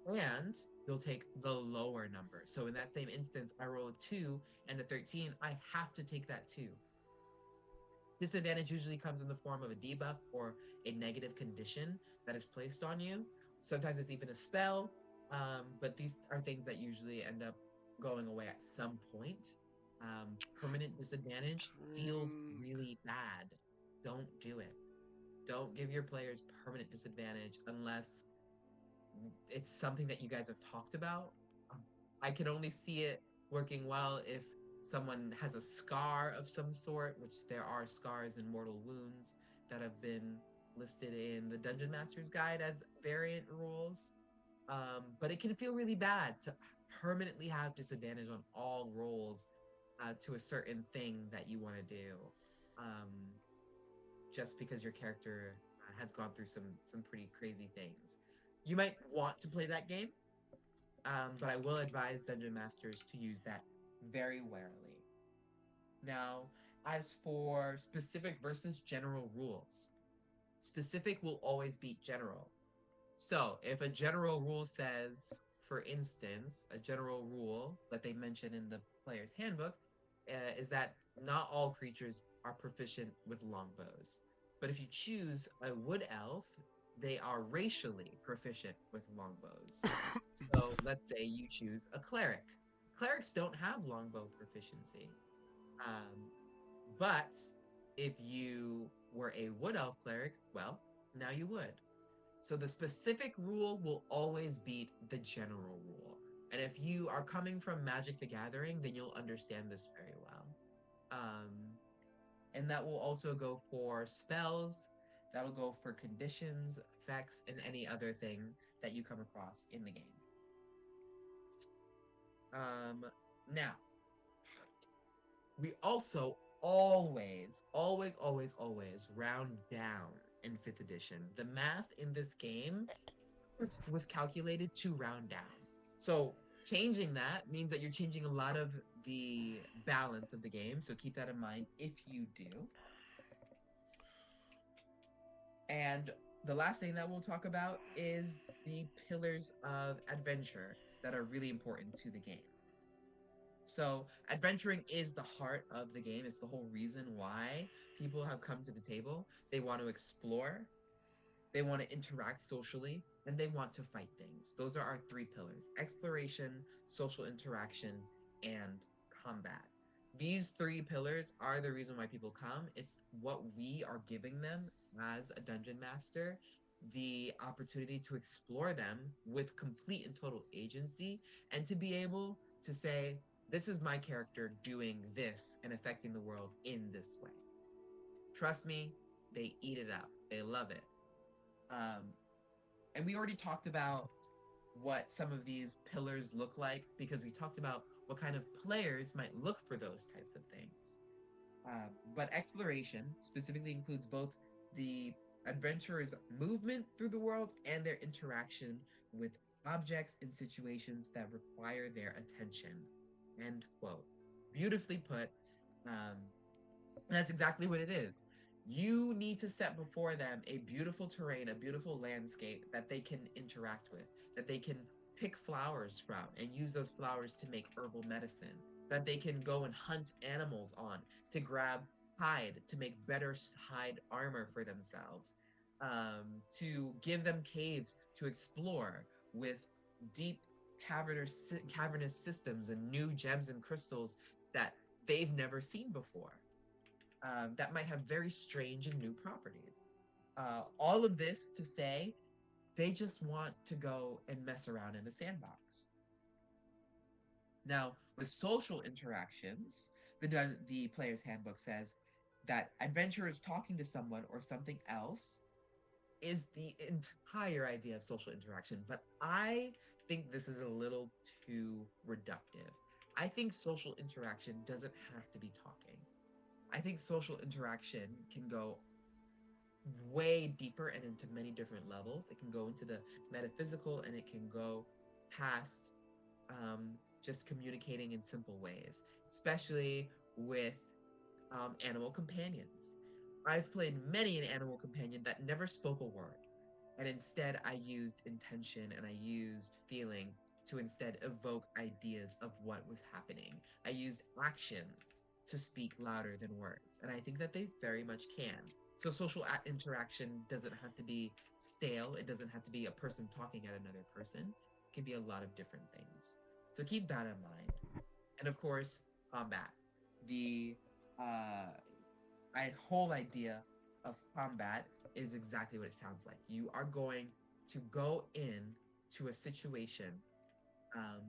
and you'll take the lower number. So in that same instance, I roll a 2 and a 13. I have to take that 2. Disadvantage usually comes in the form of a debuff or a negative condition that is placed on you. Sometimes it's even a spell, but these are things that usually end up going away at some point. Permanent disadvantage feels Mm, really bad. Don't do it. Don't give your players permanent disadvantage unless it's something that you guys have talked about. Um, I can only see it working well if someone has a scar of some sort, which there are scars and mortal wounds that have been listed in the Dungeon Master's Guide as variant rules. But it can feel really bad to permanently have disadvantage on all rolls to a certain thing that you want to do, um, just because your character has gone through some pretty crazy things. You might want to play that game, but I will advise Dungeon Masters to use that very warily. Now, as for specific versus general rules, specific will always beat general. So, if a general rule says, for instance, a general rule that they mention in the player's handbook is that not all creatures are proficient with longbows. But if you choose a wood elf, they are racially proficient with longbows. So, let's say you choose a cleric. Clerics don't have longbow proficiency. Um, but if you were a wood elf cleric, well, now you would. So the specific rule will always beat the general rule. And if you are coming from Magic the Gathering, then you'll understand this very well. Um, and that will also go for spells, that'll go for conditions, effects, and any other thing that you come across in the game. Um, Now, we also always round down in 5th edition. The math in this game was calculated to round down. So changing that means that you're changing a lot of the balance of the game. So keep that in mind if you do. And the last thing that we'll talk about is the pillars of adventure that are really important to the game. So adventuring is the heart of the game. It's the whole reason why people have come to the table. They want to explore. they want to interact socially, and they want to fight things. Those are our three pillars: exploration, social interaction, and combat. These three pillars are the reason why people come. It's what we are giving them as a dungeon master, the opportunity to explore them with complete and total agency, and to be able to say, this is my character doing this and affecting the world in this way. Trust me, they eat it up. They love it. Um, and we already talked about what some of these pillars look like because we talked about what kind of players might look for those types of things. But exploration specifically includes both the adventurer's movement through the world and their interaction with objects and situations that require their attention. End quote. Beautifully put. Um, and that's exactly what it is. You need to set before them a beautiful terrain, a beautiful landscape that they can interact with, that they can pick flowers from and use those flowers to make herbal medicine, that they can go and hunt animals on to grab hide to make better hide armor for themselves, to give them caves to explore with deep cavernous systems and new gems and crystals that they've never seen before, that might have very strange and new properties. All of this to say, they just want to go and mess around in a sandbox. Now, with social interactions, the player's handbook says that adventurers talking to someone or something else is the entire idea of social interaction, but I think this is a little too reductive. I think social interaction doesn't have to be talking. I think social interaction can go way deeper and into many different levels. It can go into the metaphysical and it can go past just communicating in simple ways, especially with animal companions. I've played many an animal companion that never spoke a word. And instead, I used intention and I used feeling to instead evoke ideas of what was happening. I used actions to speak louder than words. And I think that they very much can. So, social interaction doesn't have to be stale, it doesn't have to be a person talking at another person. It can be a lot of different things. So, keep that in mind. And of course, combat. The uh, whole idea of combat is exactly what it sounds like. You are going to go in to a situation, um,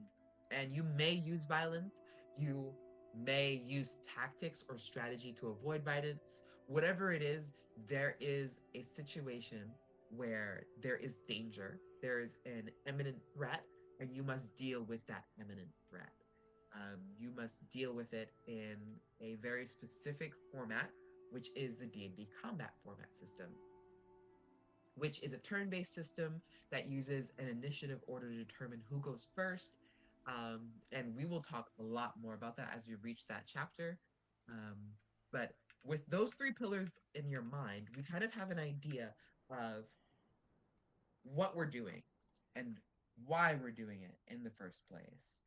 and you may use violence. You may use tactics or strategy to avoid violence. Whatever it is, there is a situation where there is danger, there is an imminent threat, and you must deal with that imminent threat. You must deal with it in a very specific format, which is the D&D combat format system, which is a turn-based system that uses an initiative order to determine who goes first. And we will talk a lot more about that as we reach that chapter. Um, but with those three pillars in your mind, we kind of have an idea of what we're doing and why we're doing it in the first place.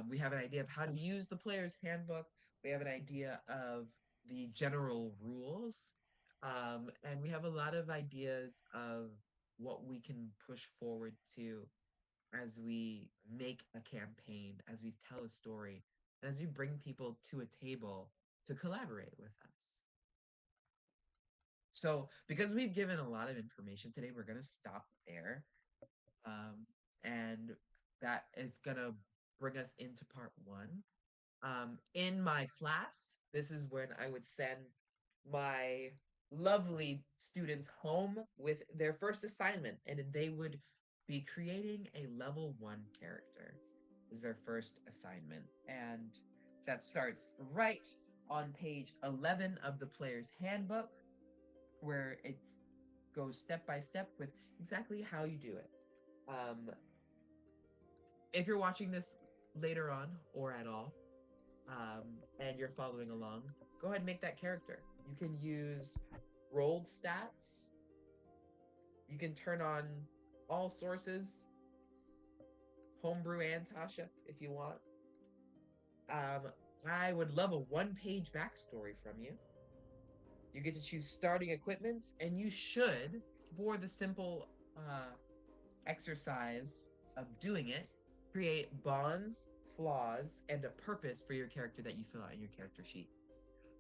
We have an idea of how to use the player's handbook. We have an idea of the general rules. And we have a lot of ideas of what we can push forward to as we make a campaign, as we tell a story, and as we bring people to a table to collaborate with us. So, because we've given a lot of information today, we're going to stop there. Um, and that is going to bring us into part one. In my class, this is when I would send my lovely students home with their first assignment, and they would be creating a level 1 character. Is their first assignment, and that starts right on page 11 of the player's handbook, where it goes step by step with exactly how you do it. If you're watching this later on or at all, and you're following along, go ahead and make that character. You can use rolled stats. You can turn on all sources, homebrew and Tasha, if you want. I would love a one-page backstory from you. You get to choose starting equipments, and you should for the simple exercise of doing it, create bonds, flaws, and a purpose for your character that you fill out in your character sheet.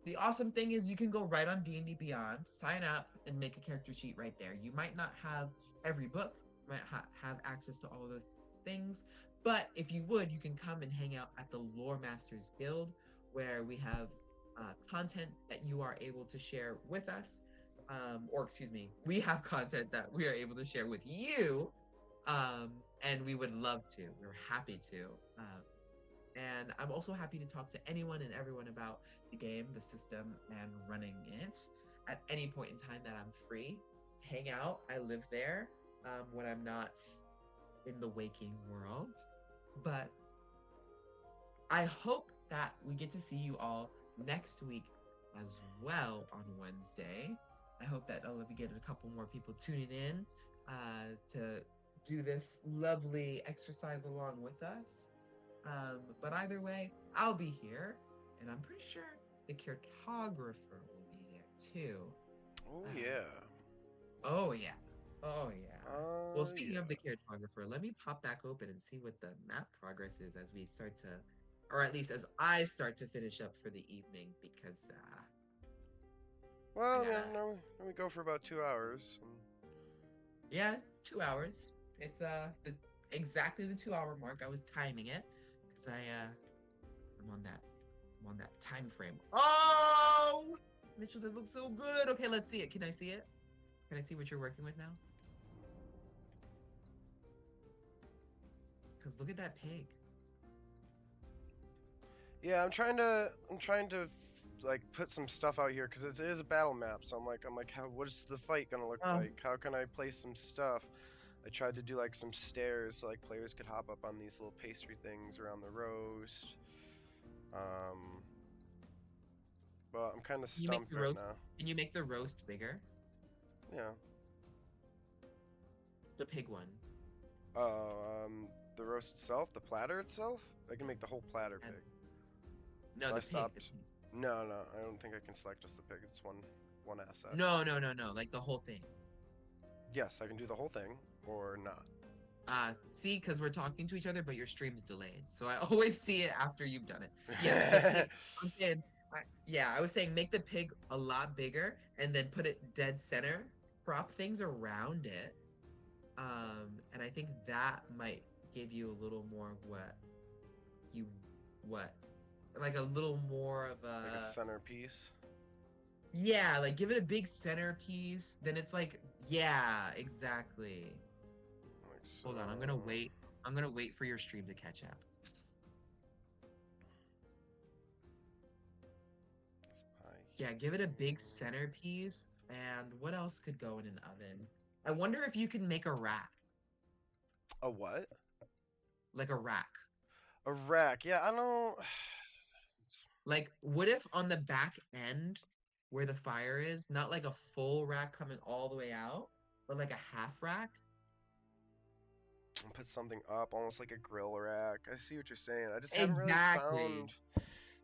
The awesome thing is you can go right on D&D Beyond, sign up, and make a character sheet right there. You might not have every book, might have access to all of those things, but if you would, you can come and hang out at the Lore Masters Guild, where we have content that you are able to share with us, or excuse me, we have content that we are able to share with you, and we would love to. We're happy to. And I'm also happy to talk to anyone and everyone about the game, the system, and running it at any point in time that I'm free. Hang out. I live there when I'm not in the waking world. But I hope that we get to see you all next week as well on Wednesday. I hope that we get a couple more people tuning in to do this lovely exercise along with us. But either way, I'll be here, and I'm pretty sure the cartographer will be there too. Oh Um, yeah. oh yeah, oh yeah. Well, speaking Yeah. of the cartographer, let me pop back open and see what the map progress is as we start to, or at least as I start to finish up for the evening, because I Well, gotta, now we go for about 2 hours. yeah, 2 hours. It's exactly the 2 hour mark. I was timing it because I'm on that time frame. Oh, Mitchell, that looks so good. Okay, let's see it. Can I see it? Can I see what you're working with now? Because look at that pig. Yeah, I'm trying to like put some stuff out here because it is a battle map. So I'm like, what is the fight gonna look Oh, like? How can I place some stuff? I tried to do like some stairs so like players could hop up on these little pastry things around the roast. Um, but I'm kind of can you make stumped the right roast? now. Can you make the roast bigger? Yeah. The pig one. The roast itself, the platter itself, I can make the whole platter And, big. no, So I the pig. stopped. No, no, I don't think I can select just the pig. It's one asset. No, no, no, no. Like the whole thing. Yes, I can do the whole thing or not. See, because we're talking to each other, but your stream's delayed. So I always see it after you've done it. Yeah, the pig. I'm saying, I was saying make the pig a lot bigger and then put it dead center. Prop things around it. And I think that might give you a little more of you, what, like a little more of Like a a, centerpiece. yeah, like give it a big centerpiece. Then it's like, yeah, exactly. Like so. Hold on, I'm gonna wait. I'm gonna wait for your stream to catch up. Yeah, give it a big centerpiece. And what else could go in an oven? I wonder if you can make a rack, A what? like a rack. A rack. Yeah, I don't. Like, what if on the back end where the fire is, not like a full rack coming all the way out, but like a half rack? Put something up, almost like a grill rack. I see what you're saying. I just haven't really Exactly.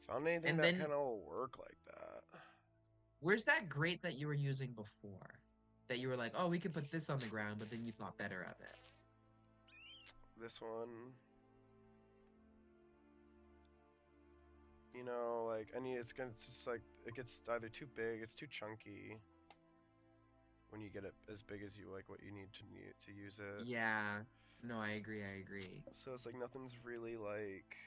found anything And that then kind of will work like that. where's that grate that you were using before? That you were like, oh, we could put this on the ground, but then you thought better of it. This one. You know, like it's just like it gets either too big, it's too chunky when you get it as big as you like what you need to use it. Yeah. No, I agree. I agree. So it's like nothing's really like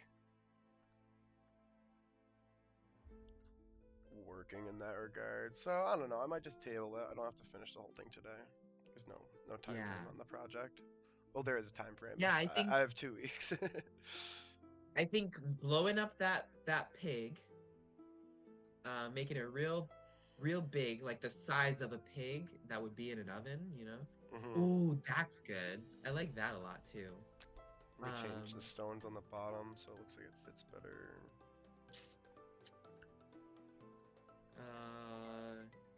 working in that regard. So I don't know. I might just table it. I don't have to finish the whole thing today. There's no time Yeah. frame on the project. Well, there is a time frame. Yeah, I have 2 weeks. I think blowing up that pig, making it real big, like the size of a pig that would be in an oven, you know? Ooh, that's good. I like that a lot too. Let me change the stones on the bottom so it looks like it fits better.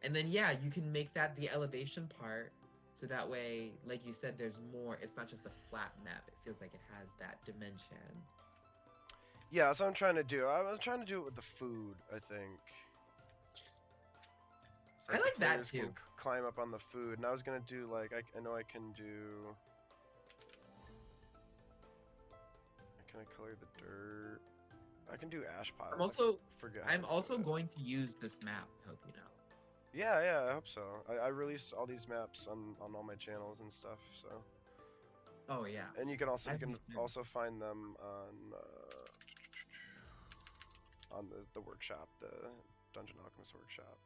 And then yeah, you can make that the elevation part, so that way, like you said, there's more. It's not just a flat map. It feels like it has that dimension. Yeah, that's what I'm trying to do. I'm trying to do it with the food, I think. So I like the that players too. can climb up on the food, and I was gonna do like I know I can do. Can I color the dirt? I can do ash piles. Forget how I'm to also do it. going to use this map. Hope you know. Yeah, I hope so. I release all these maps on all my channels and stuff. So. Oh yeah. And you can As you should. also find them on the workshop, the Dungeon Alchemist workshop.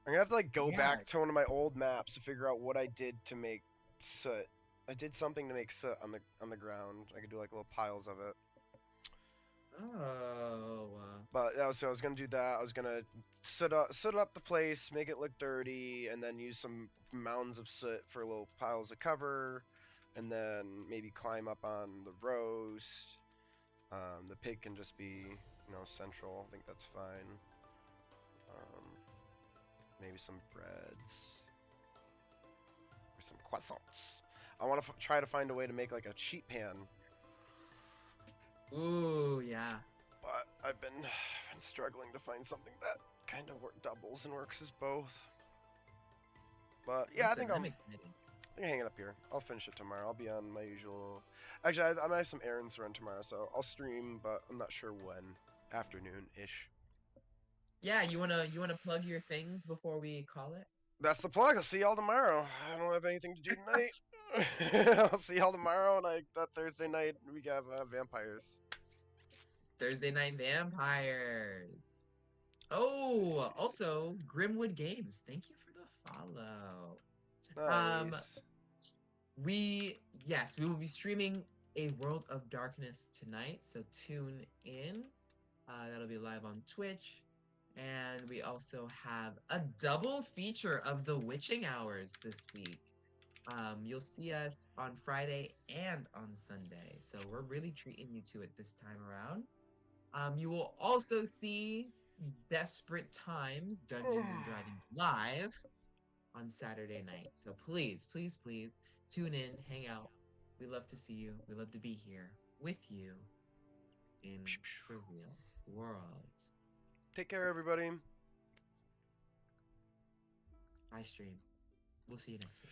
I'm gonna have to like go Yeah. back to one of my old maps to figure out what I did to make soot. I did something to make soot on the ground. I could do like little piles of it. Oh. But yeah, so I was gonna do that. I was gonna soot up the place, make it look dirty, and then use some mounds of soot for little piles of cover, and then maybe climb up on the roast. The pig can just be, central. I think that's fine. Maybe some breads or some croissants. I want to try to find a way to make like a sheet pan, Ooh, yeah. but I've been struggling to find something that kind of doubles and works as both. But yeah, I'm excited. I think I hang it up here. I'll finish it tomorrow. I'll be on my usual. Actually, I might have some errands to run tomorrow, so I'll stream, but I'm not sure when. Afternoon-ish. Yeah, you wanna plug your things before we call it? That's the plug. I'll see y'all tomorrow. I don't have anything to do tonight. I'll see y'all tomorrow, and that Thursday night we have vampires. Thursday Night Vampires. Oh, also Grimwood Games. Thank you for the follow. Nice. We will be streaming A World of Darkness tonight, so tune in. That'll be live on Twitch. And we also have a double feature of the Witching Hours this week. You'll see us on Friday and on Sunday. So we're really treating you to it this time around. You will also see Desperate Times Dungeons and Dragons live on Saturday night. So please, please, please tune in, hang out. We love to see you. We love to be here with you in the real world. Take care, everybody. Bye, stream. We'll see you next week.